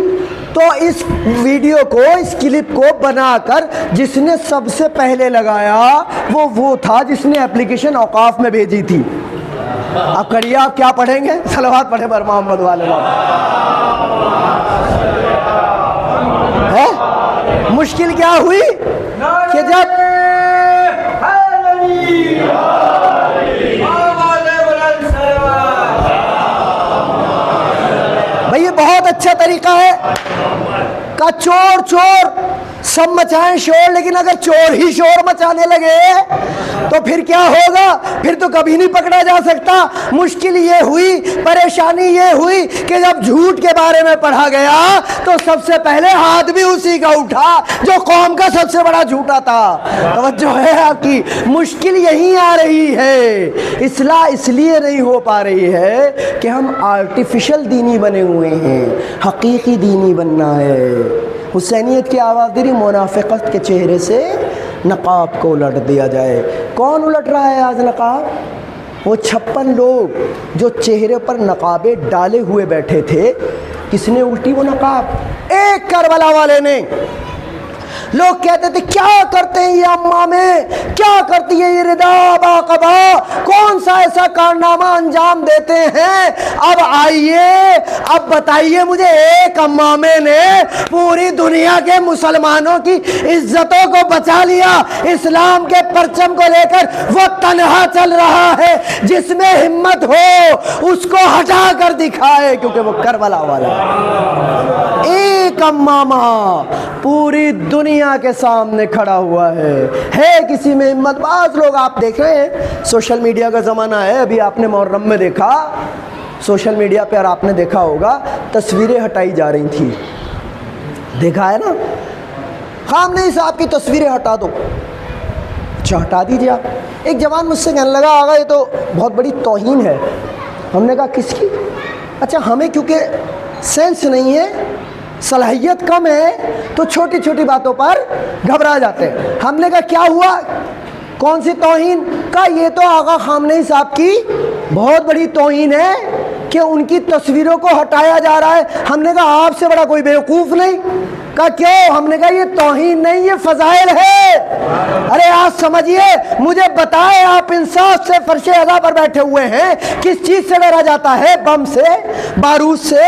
تو اس ویڈیو کو، اس کلپ کو بنا کر جس نے سب سے پہلے لگایا وہ تھا جس نے اپلیکیشن اوقاف میں بھیجی تھی۔ اب کریے آپ کیا پڑھیں گے؟ صلوات پڑھے بر محمد والے۔ مشکل کیا ہوئی کہ جب بھئی یہ بہت اچھا طریقہ ہے کہ چور چور سب مچائیں شور، لیکن اگر چور ہی شور مچانے لگے تو پھر کیا ہوگا؟ پھر تو کبھی نہیں پکڑا جا سکتا۔ مشکل یہ ہوئی، پریشانی یہ ہوئی کہ جب جھوٹ کے بارے میں پڑھا گیا تو سب سے پہلے ہاتھ بھی اسی کا اٹھا جو قوم کا سب سے بڑا جھوٹا تھا۔ توجہ ہے آپ کی؟ مشکل یہی آ رہی ہے، اصلاح اس لیے نہیں ہو پا رہی ہے کہ ہم آرٹیفیشل دینی بنے ہوئے ہیں، حقیقی دینی بننا ہے۔ حسینیت کی آواز دری، منافقت کے چہرے سے نقاب کو الٹ دیا جائے۔ کون الٹ رہا ہے آج نقاب؟ وہ 56 لوگ جو چہرے پر نقابیں ڈالے ہوئے بیٹھے تھے، کس نے الٹی وہ نقاب؟ ایک کربلا والے نے۔ لوگ کہتے تھے کیا کرتے ہیں یہ امامے، کیا کرتی ہے یہ ردا باقبا، کون سا ایسا کارنامہ انجام دیتے ہیں؟ اب آئیے، اب بتائیے مجھے، ایک امامے نے پوری دنیا کے مسلمانوں کی عزتوں کو بچا لیا، اسلام کے پرچم کو لے کر وہ تنہا چل رہا ہے۔ جس میں ہمت ہو اس کو ہٹا کر دکھائے، کیونکہ وہ کربلا والا ہے۔ ایک امامہ پوری دنیا کے سامنے کھڑا ہوا ہے کسی میں ہمت؟ بعض لوگ آپ دیکھ رہے ہیں، سوشل میڈیا کا زمانہ ہے، ابھی آپ نے محرم میں دیکھا سوشل میڈیا پہ، اور آپ نے دیکھا ہوگا تصویریں ہٹائی جا رہی تھی، دیکھا ہے نا؟ خامنہ ای صاحب کی تصویریں ہٹا دو، اچھا ہٹا دیجیے آپ۔ ایک جوان مجھ سے کہنے لگا آگا یہ تو بہت بڑی توہین ہے۔ ہم نے کہا کس کی؟ اچھا ہمیں کیونکہ سینس نہیں ہے، صلاحیت کم ہے، تو چھوٹی چھوٹی باتوں پر گھبرا جاتے ہیں۔ ہم نے کہا کیا ہوا؟ کون سی توہین؟ کہا یہ تو آقا خامنہئی صاحب کی بہت بڑی توہین ہے کہ ان کی تصویروں کو ہٹایا جا رہا ہے۔ ہم نے کہا آپ سے بڑا کوئی بیوقوف نہیں۔ کہا کیوں؟ ہم نے کہا یہ توہین نہیں، یہ فضائل ہے۔ ارے آپ سمجھیے، مجھے بتائے، آپ انصاف سے فرش اعضاء پر بیٹھے ہوئے ہیں، کس چیز سے ڈرا جاتا ہے؟ بم سے، بارود سے،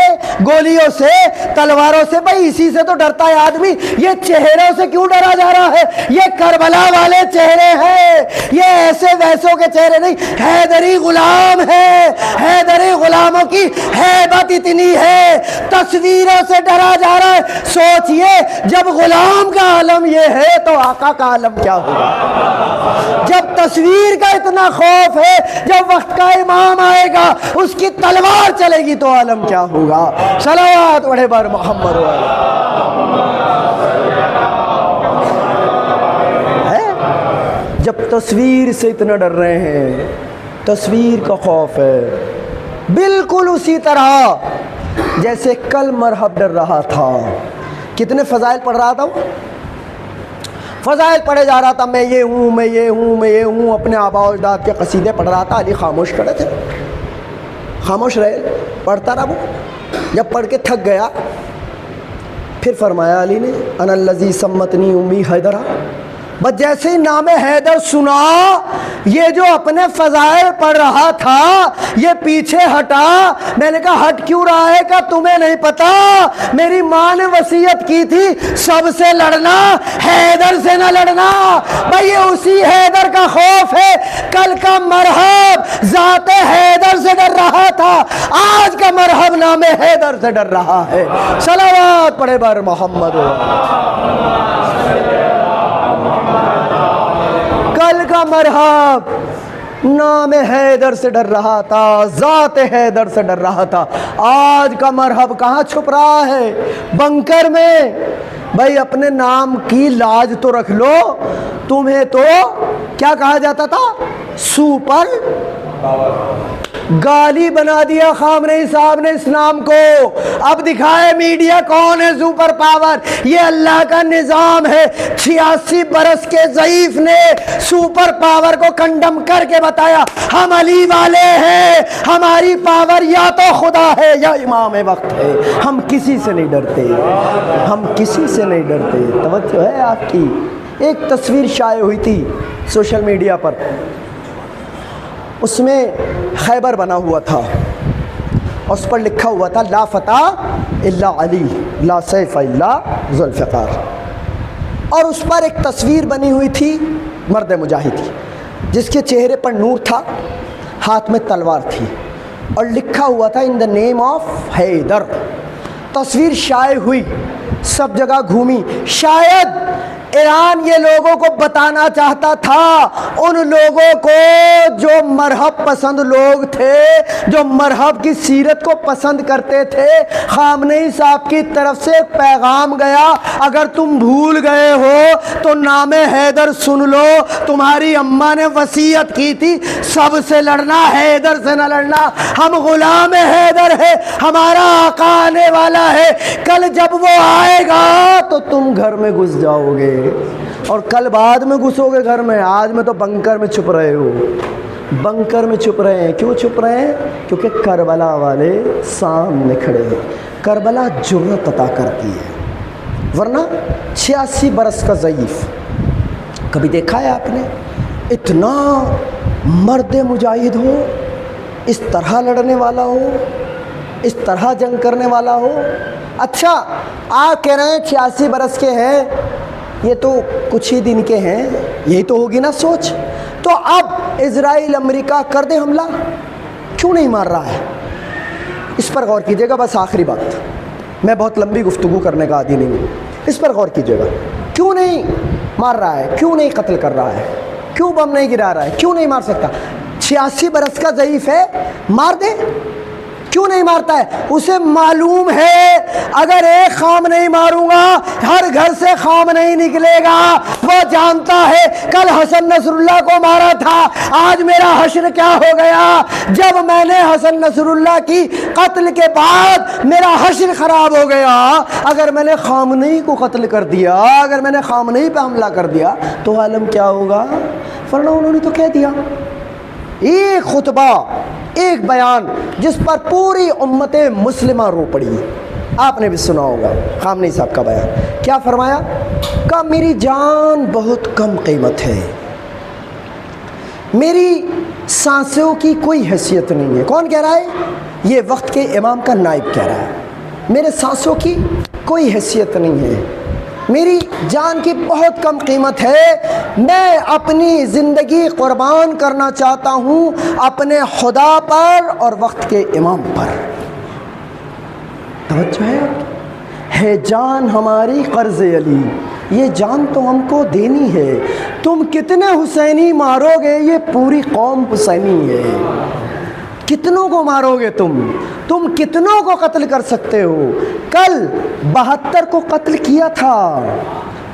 گولیوں سے، تلواروں سے؟ بھائی اسی سے تو ڈرتا ہے آدمی، یہ چہروں سے کیوں ڈرا جا رہا ہے؟ یہ کربلا والے چہرے ہیں، یہ ایسے ویسوں کے چہرے نہیں۔ حیدری غلام ہے، حیدری غلاموں کی ہیبت اتنی ہے، تصویروں سے ڈرا جا رہا ہے۔ سوچ جب غلام کا عالم یہ ہے تو آقا کا عالم کیا ہوگا؟ جب تصویر کا اتنا خوف ہے، جب وقت کا امام آئے گا اس کی تلوار چلے گی تو عالم کیا ہوگا؟ صلوات پڑھے بر محمد ہے۔ جب تصویر سے اتنا ڈر رہے ہیں، تصویر کا خوف ہے، بالکل اسی طرح جیسے کل مرحب ڈر رہا تھا۔ کتنے فضائل پڑھ رہا تھا وہ؟ فضائل پڑھے جا رہا تھا، میں یہ ہوں، میں یہ ہوں، میں یہ ہوں، اپنے آباء و اجداد کے قصیدے پڑھ رہا تھا۔ علی خاموش کھڑے تھے، خاموش رہے، پڑھتا رہا وہ۔ جب پڑھ کے تھک گیا پھر فرمایا علی نے، انا الذی سمتنی امی حیدرہ۔ بس جیسے ہی نام حیدر سنا، یہ جو اپنے فضائل پڑھ رہا تھا یہ پیچھے ہٹا۔ میں نے کہا ہٹ کیوں رہا ہے؟ کہ تمہیں نہیں پتا میری ماں نے وصیت کی تھی سب سے لڑنا، حیدر سے نہ لڑنا۔ بھائی یہ اسی حیدر کا خوف ہے۔ کل کا مرحب ذات حیدر سے ڈر رہا تھا، آج کا مرحب نام حیدر سے ڈر رہا ہے۔ صلوات پڑھے بر محمد۔ کل کا مرحب نام حیدر سے ڈر رہا تھا، ذات حیدر سے ڈر رہا تھا، آج کا مرحب کہاں چھپ رہا ہے؟ بنکر میں۔ بھائی اپنے نام کی لاج تو رکھ لو، تمہیں تو کیا کہا جاتا تھا؟ سپر گالی بنا دیا خامنہئی صاحب نے اس نام کو۔ اب دکھائے میڈیا کون ہے سپر پاور؟ یہ اللہ کا نظام ہے۔ 86 برس کے ضعیف نے سپر پاور کو کنڈم کر کے بتایا ہم علی والے ہیں، ہماری پاور یا تو خدا ہے یا امام وقت ہے، ہم کسی سے نہیں ڈرتے، ہم کسی سے نہیں ڈرتے۔ توجہ ہے آپ کی؟ ایک تصویر شائع ہوئی تھی سوشل میڈیا پر، اس میں خیبر بنا ہوا تھا، اس پر لکھا ہوا تھا لا فتح الا علی، لا سیف الا ذوالفقار۔ اور اس پر ایک تصویر بنی ہوئی تھی مرد مجاہد کی، جس کے چہرے پر نور تھا، ہاتھ میں تلوار تھی، اور لکھا ہوا تھا ان دا نیم آف حیدر۔ تصویر شائع ہوئی، سب جگہ گھومی۔ شاید ایران یہ لوگوں کو بتانا چاہتا تھا، ان لوگوں کو جو مرہب پسند لوگ تھے، جو مرہب کی سیرت کو پسند کرتے تھے، خامنئی صاحب کی طرف سے پیغام گیا، اگر تم بھول گئے ہو تو نام حیدر سن لو، تمہاری اماں نے وصیت کی تھی سب سے لڑنا، حیدر سے نہ لڑنا، ہم غلام حیدر ہے، ہمارا آقا آنے والا ہے، کل جب وہ آئے گا تو تم گھر میں گھس جاؤ گے، اور کل بعد میں گھسو گے گھر میں، آج میں تو بنکر میں چھپ رہے ہو۔ بنکر میں چھپ رہے ہیں، کیوں چھپ رہے ہیں؟ کیونکہ کربلا والے سامنے کھڑے ہیں۔ کربلا جرأت عطا کرتی ہے، ورنہ 86 برس کا ضعیف کبھی دیکھا ہے آپ نے؟ اتنا مرد مجاہد ہو، اس طرح لڑنے والا ہو، اس طرح جنگ کرنے والا ہو۔ اچھا آپ کہہ رہے ہیں 86 برس کے ہیں، یہ تو کچھ ہی دن کے ہیں، یہی تو ہوگی نا سوچ۔ تو اب اسرائیل امریکہ کر دے حملہ، کیوں نہیں مار رہا ہے؟ اس پر غور کیجیے گا۔ بس آخری بات، میں بہت لمبی گفتگو کرنے کا عادی نہیں ہوں، اس پر غور کیجیے گا۔ کیوں نہیں مار رہا ہے؟ کیوں نہیں قتل کر رہا ہے؟ کیوں بم نہیں گرا رہا ہے؟ کیوں نہیں مار سکتا؟ 86 برس کا ضعیف ہے، مار دے، کیوں نہیں مارتا ہے؟ اسے معلوم ہے اگر ایک خام نہیں ماروں گا ہر گھر سے خام نہیں نکلے گا۔ وہ جانتا ہے کل حسن نصر اللہ کو مارا تھا، آج میرا حشر کیا ہو گیا؟ جب میں نے حسن نصر اللہ کی قتل کے بعد میرا حشر خراب ہو گیا، اگر میں نے خامنئی کو قتل کر دیا، اگر میں نے خامنئی پہ حملہ کر دیا تو عالم کیا ہوگا؟ ورنہ انہوں نے تو کہہ دیا، ایک خطبہ، ایک بیان جس پر پوری امت مسلمہ رو پڑی۔ آپ نے بھی سنا ہوگا خامنئی صاحب کا بیان۔ کیا فرمایا؟ کہا میری جان بہت کم قیمت ہے، میری سانسوں کی کوئی حیثیت نہیں ہے۔ کون کہہ رہا ہے؟ یہ وقت کے امام کا نائب کہہ رہا ہے، میرے سانسوں کی کوئی حیثیت نہیں ہے، میری جان کی بہت کم قیمت ہے، میں اپنی زندگی قربان کرنا چاہتا ہوں اپنے خدا پر اور وقت کے امام پر۔ توجہ ہے جان ہماری قرض علی، یہ جان تو ہم کو دینی ہے، تم کتنے حسینی مارو گے یہ پوری قوم حسینی ہے، کتنوں کو مارو گے تم کتنوں کو قتل کر سکتے ہو؟ کل 72 کو قتل کیا تھا،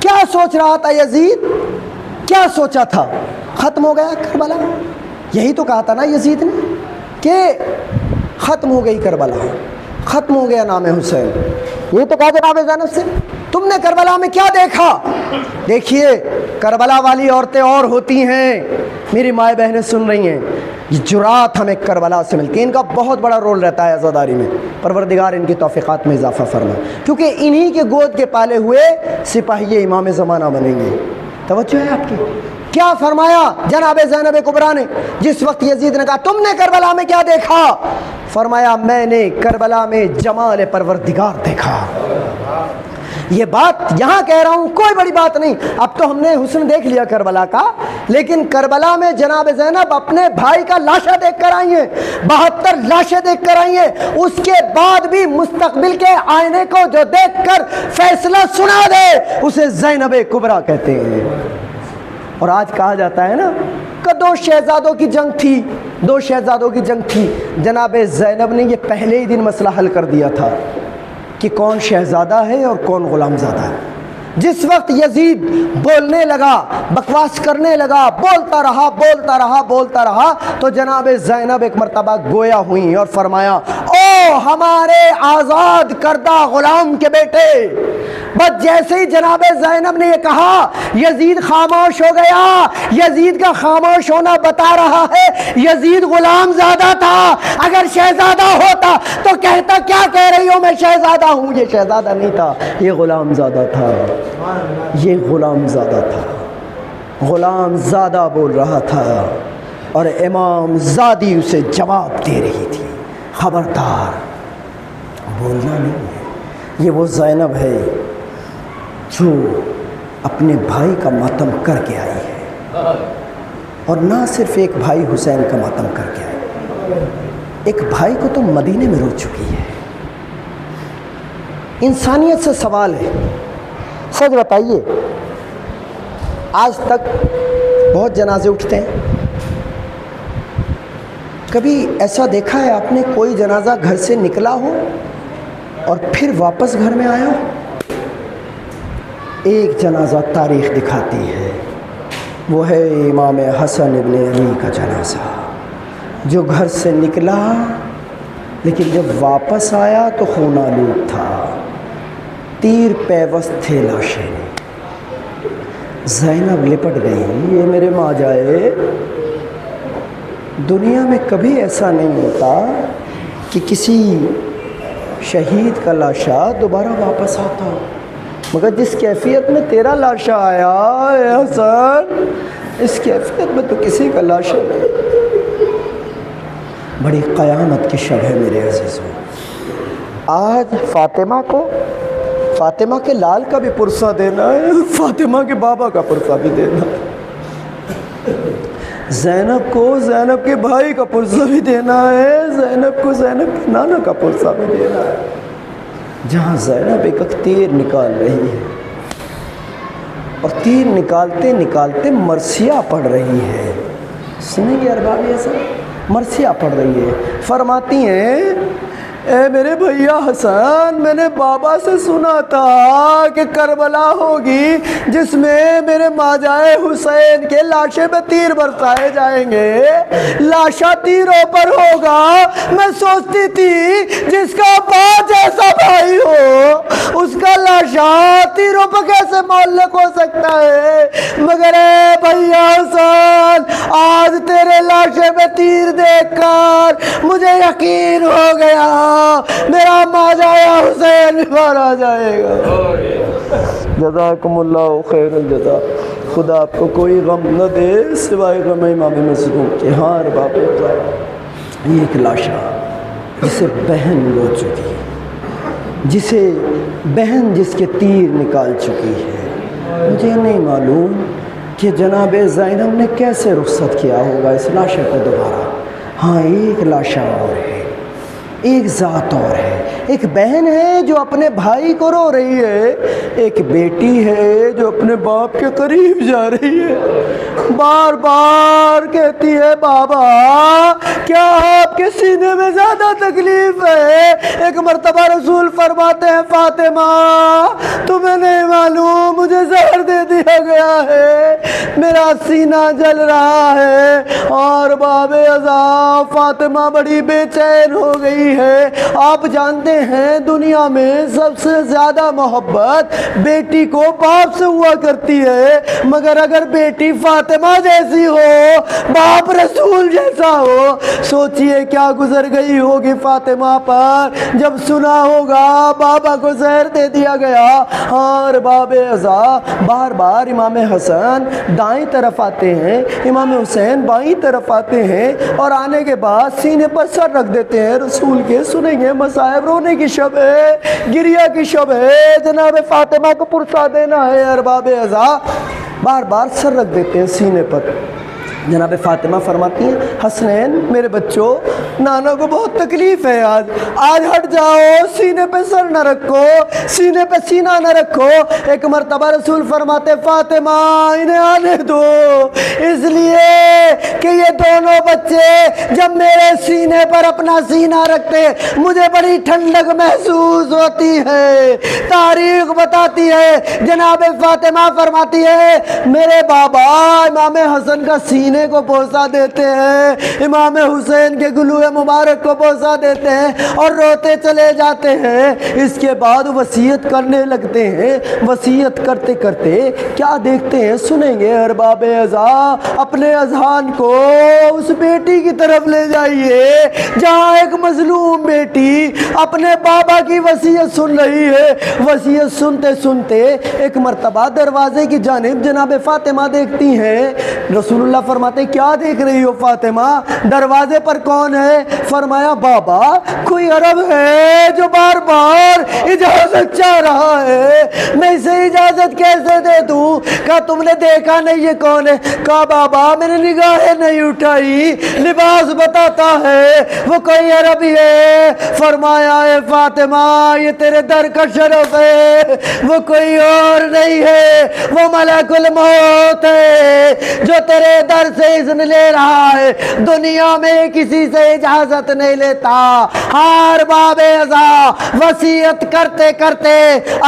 کیا سوچ رہا تھا یزید؟ کیا سوچا تھا؟ ختم ہو گیا کربلا، یہی تو کہا تھا نا یزید نے کہ ختم ہو گئی کربلا، ختم ہو گیا نام حسین، یہ تو کہا جناب زینب سے۔ تم نے کربلا میں کیا دیکھا؟ دیکھیے کربلا والی عورتیں اور ہوتی ہیں، میری مائیں بہنیں سن رہی ہیں، یہ جرات ہمیں کربلا سے ملتی ہے، ان کا بہت بڑا رول رہتا ہے عزاداری میں، پروردگار ان کی توفیقات میں اضافہ فرمائے، کیونکہ انہی کے گود کے پالے ہوئے سپاہی امام زمانہ بنیں گے۔ توجہ ہے آپ کی؟ کیا فرمایا جناب زینب کبریٰ نے جس وقت یزید نے کہا تم نے کربلا میں کیا دیکھا؟ فرمایا میں نے کربلا میں جمال پروردگار دیکھا۔ یہ بات یہاں کہہ رہا ہوں، کوئی بڑی بات نہیں، اب تو ہم نے حسن دیکھ لیا کربلا کا، لیکن کربلا میں جناب زینب اپنے بھائی کا لاشا دیکھ کر آئی ہیں، 72 لاشیں دیکھ کر آئی ہیں، اس کے بعد بھی مستقبل کے آئینے کو جو دیکھ کر فیصلہ سنا دے اسے زینب کبریٰ کہتے ہیں۔ اور آج کہا جاتا ہے نا کہ 2 شہزادوں کی جنگ تھی، 2 شہزادوں کی جنگ تھی، جناب زینب نے یہ پہلے ہی دن مسئلہ حل کر دیا تھا کہ کون شہزادہ ہے اور کون غلام زادہ ہے۔ جس وقت یزید بولنے لگا، بکواس کرنے لگا، بولتا رہا تو جناب زینب ایک مرتبہ گویا ہوئیں اور فرمایا او ہمارے آزاد کردہ غلام کے بیٹے۔ بس جیسے ہی جناب زینب نے یہ کہا یزید خاموش ہو گیا۔ یزید کا خاموش ہونا بتا رہا ہے یزید غلام زادہ تھا، اگر شہزادہ ہوتا تو کہتا کیا کہہ رہی ہو میں شہزادہ ہوں، یہ شہزادہ نہیں تھا، یہ غلام زادہ تھا، یہ غلام زادہ تھا، غلام زادہ بول رہا تھا اور امام زادی اسے جواب دے رہی تھی، خبردار بولنا نہیں ہے۔ یہ وہ زینب ہے جو اپنے بھائی کا ماتم کر کے آئی ہے، اور نہ صرف ایک بھائی حسین کا ماتم کر کے آئی، ایک بھائی کو تو مدینے میں رو چکی ہے۔ انسانیت سے سوال ہے، سچ بتائیے، آج تک بہت جنازے اٹھتے ہیں، کبھی ایسا دیکھا ہے آپ نے کوئی جنازہ گھر سے نکلا ہو اور پھر واپس گھر میں آیا ہو؟ ایک جنازہ تاریخ دکھاتی ہے، وہ ہے امام حسن ابن علی کا جنازہ، جو گھر سے نکلا لیکن جب واپس آیا تو خون آلود تھا، تیر پیوست تھے لاشیں، زینب لپٹ گئی، یہ میرے ماں جائے۔ دنیا میں کبھی ایسا نہیں ہوتا کہ کسی شہید کا لاشا دوبارہ واپس آتا ہو، مگر جس کیفیت میں تیرا لاشا آیا اے حسن، اس کیفیت میں تو کسی کا لاشا نہیں۔ بڑی قیامت کی شب ہے میرے عزیزوں۔ آج فاطمہ کے لال کا بھی پرسہ دینا ہے، فاطمہ کے بابا کا پرسہ بھی دینا ہے، زینب کو زینب کے بھائی کا پرسہ بھی دینا ہے، زینب کو زینب کے نانا کا پرسہ بھی دینا ہے۔ جہاں زینب ایک تیر نکال رہی ہے اور تیر نکالتے نکالتے مرثیہ پڑھ رہی ہے، سنیں گے ارباب ایسا، مرثیہ پڑھ رہی ہے، فرماتی ہیں اے میرے بھیا حسن، میں نے بابا سے سنا تھا کہ کربلا ہوگی جس میں میرے ماجائے حسین کے لاشے میں تیر برسائے جائیں گے، لاشا تیروں پر ہوگا۔ میں سوچتی تھی جس کا باپ جیسا بھائی ہو اس کا لاشا تیروں پر کیسے معلق ہو سکتا ہے، مگر اے بھیا حسن، آج تیرے لاشے میں تیر دیکھ کر مجھے یقین ہو گیا میرا ماجایا حسین مارا جائے گا۔ جزاکم اللہ خیر الجزا۔ خدا آپ کو کوئی غم نہ دے سوائے غم امام مظلوم کے۔ ہاں ارباب یہ ایک لاشا جسے بہن رو چکی، جسے بہن جس کے تیر نکال چکی ہے، مجھے نہیں معلوم کہ جناب زینب نے کیسے رخصت کیا ہوگا اس لاشے کو دوبارہ۔ ہاں ایک لاشا اور ہے، ایک ذات اور ہے، ایک بہن ہے جو اپنے بھائی کو رو رہی ہے، ایک بیٹی ہے جو اپنے باپ کے قریب جا رہی ہے، بار بار کہتی ہے بابا کیا آپ کے سینے میں زیادہ تکلیف ہے؟ ایک مرتبہ رسول فرماتے ہیں فاطمہ تمہیں نہیں معلوم مجھے زہر دے دیا گیا ہے، میرا سینہ جل رہا ہے، اور باب ازا فاطمہ بڑی بے چین ہو گئی ہے۔ آپ جانتے ہیں دنیا میں سب سے زیادہ محبت بیٹی کو باپ سے ہوا کرتی ہے، مگر اگر بیٹی فاطمہ جیسی ہو، باپ رسول جیسا ہو، سوچئے کیا گزر گئی ہوگی فاطمہ پر جب سنا ہوگا بابا کو زہر دے دیا گیا۔ اور باب ازا بار بار امام حسن دائیں طرف آتے ہیں، امام حسین بائیں طرف آتے ہیں، اور آنے کے بعد سینے پر سر رکھ دیتے ہیں رسول کے۔ سنیں گے مصائب، رونے کی شب ہے، گریہ کی شب ہے، جناب فاطمہ کو پرسہ دینا ہے۔ ارباب ازا بار بار سر رکھ دیتے ہیں سینے پر۔ جناب فاطمہ فرماتی ہیں حسنین میرے بچوں، نانا کو بہت تکلیف ہے، آج ہٹ جاؤ، سینے پہ سر نہ رکھو، سینے پہ سینہ نہ رکھو۔ ایک مرتبہ رسول فرماتے فاطمہ انہیں آنے دو، اس لیے کہ یہ دونوں بچے جب میرے سینے پر اپنا سینہ رکھتے مجھے بڑی ٹھنڈک محسوس ہوتی ہے۔ تاریخ بتاتی ہے، جناب فاطمہ فرماتی ہے میرے بابا امام حسن کا سینے کو بوسہ دیتے ہیں، امام حسین کے گلوئے مبارک کو بوسہ دیتے ہیں اور روتے چلے جاتے ہیں۔ اس کے بعد وصیت کرنے لگتے ہیں، وصیت کرتے کرتے کیا دیکھتے ہیں سنیں گے ارباب ازا، اپنے اذہان کو اس بیٹی کی طرف لے جائیے جہاں ایک مظلوم بیٹی اپنے بابا کی وصیت سن رہی ہے۔ وصیت سنتے سنتے ایک مرتبہ دروازے کی جانب جناب فاطمہ دیکھتی ہیں، رسول اللہ فرماتے فرماتے کیا دیکھ رہی ہو فاطمہ؟ دروازے پر کون ہے؟ فرمایا بابا کوئی عرب ہے جو بار بار اجازت چاہ رہا ہے، میں اسے اجازت کیسے دے دوں؟ کہا تم نے دیکھا نہیں یہ کون ہے؟ کہا بابا میں نے نگاہیں نہیں اٹھائی، لباس بتاتا ہے وہ کوئی عربی ہے۔ فرمایا اے فاطمہ یہ تیرے در کا شرف ہے، وہ کوئی اور نہیں ہے، وہ ملک الموت ہے جو تیرے در سے اذن لے رہا ہے، دنیا میں کسی سے اجازت نہیں لیتا۔ ہر باب ازا وصیت کرتے کرتے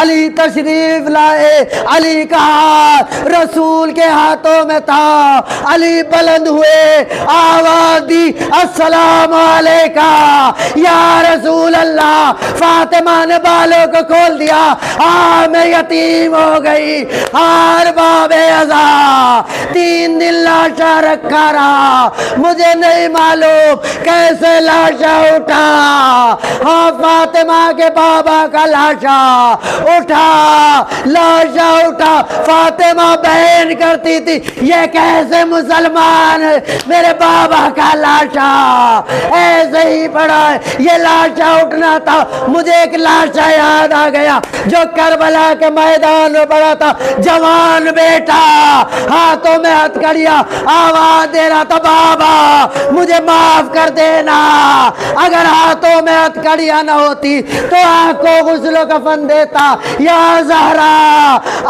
علی تشریف لائے، علی کا ہاتھ رسول کے ہاتھوں میں تھا، علی بلند ہوئے، آواز دی السلام علیکہ یا رسول اللہ۔ فاطمہ نے بالوں کو کھول دیا، میں یتیم ہو گئی۔ ہر باب ازا 3 دن لاشا رکھا رہا، مجھے نہیں معلوم کیسے لاشا اٹھا۔ ہاں فاطمہ کے بابا کا لاشا اٹھا، لاشا اٹھا۔ فاطمہ بہن کرتی تھی یہ کیسے مسلمان ہے، میرے بابا کا لاشا ایسے ہی پڑا ہے، یہ لاشا اٹھنا تھا۔ مجھے ایک لاشا یاد آ گیا جو کربلا کے میدان میں پڑا تھا، جوان بیٹا ہاتھوں میں ہتھکڑیاں، آواز دے رہا تھا بابا مجھے معاف کر دینا، اگر ہاتھوں میں ہتھکڑیاں نہ ہوتی تو آنکھ کو غسل و کفن دیتا۔ یا زہرا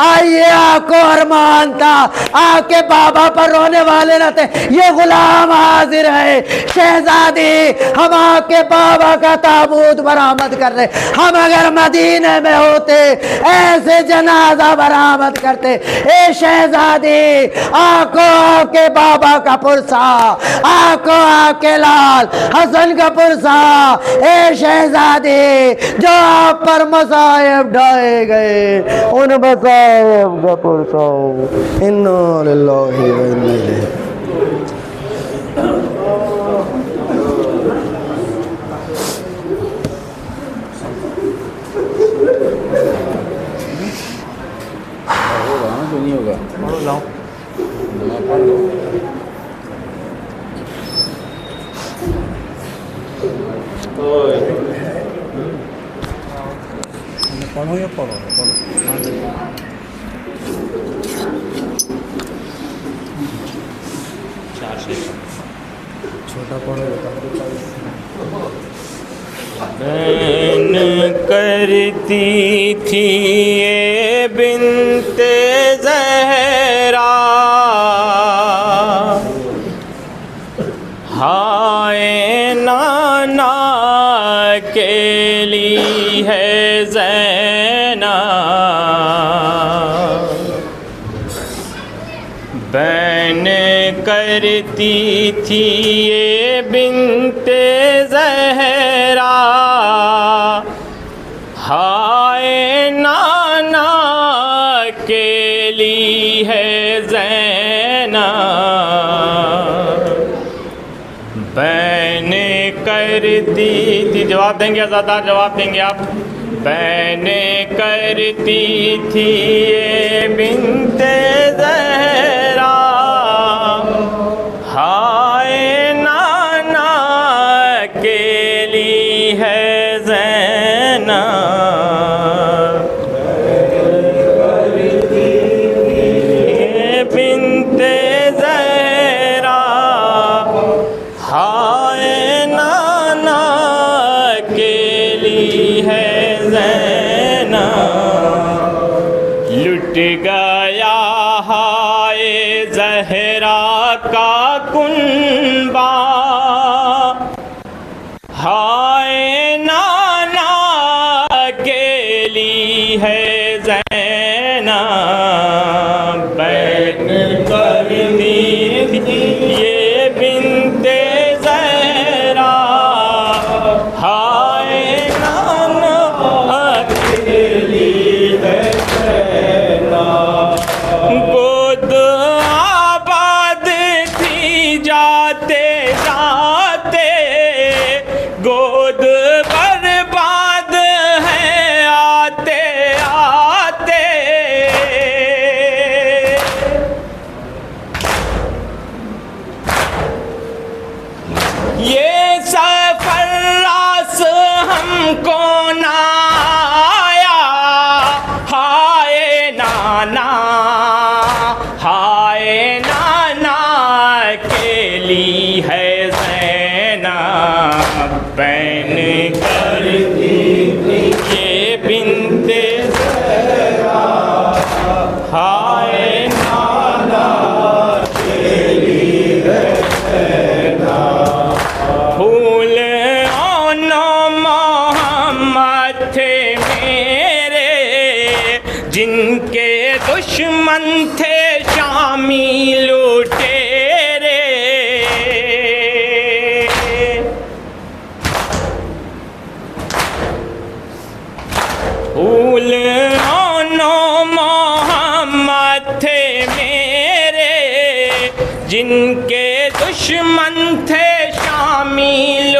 آئیے، آنکھ کو ارمان تھا، آنکھ کے بابا پر رونے والے نہ تھے، یہ غلام حاضر ہے، شہزادی ہم آنکھ کے بابا کا تابوت برآمد کر رہے، ہم اگر مدینے میں ہوتے ایسے جنازہ برآمد کرتے۔ اے شہزادی آنکھوں آنکھ کے بابا کا پرسا، آنکھوں آنکھ کے لال حسن کا پرسا، اے شہزادی جو آپ پر مصائب ڈھائے گئے ان مصائب کا پرسا۔ انا للہ و انا الیہ۔ نہیں ہوگا پڑھو یا پڑھو چھوٹا پڑھو بین کرتی تھی یہ بنت زہرا، ہائے نانا کے لی ہے زینب، بین کرتی تھی یہ بنت زہرا، ہائے نانا کے لی ہے زینب، بین کرتی تھی، جواب دیں گے آزادار، جواب دیں گے آپ، بین کرتی تھی یہ بنت زہرا، ہائے نانا کے لی ہے زینب، یہ بنت زہرا، ہائے نانا کے لی ہے زینب، لٹ گیا ہائے زہرا کا کنبہ، ہائے نانا کے لی ہے زینب، بین کرتی تھی یہ بنت زہرا، ہائے نانا کے لی ہے زینب، گود آباد تھی جاتے جاتے، گود برباد ہے آتے آتے، جن کے دشمن تھے شامی لٹیرے، پھول آنو محمد تھے میرے، جن کے دشمن تھے شامی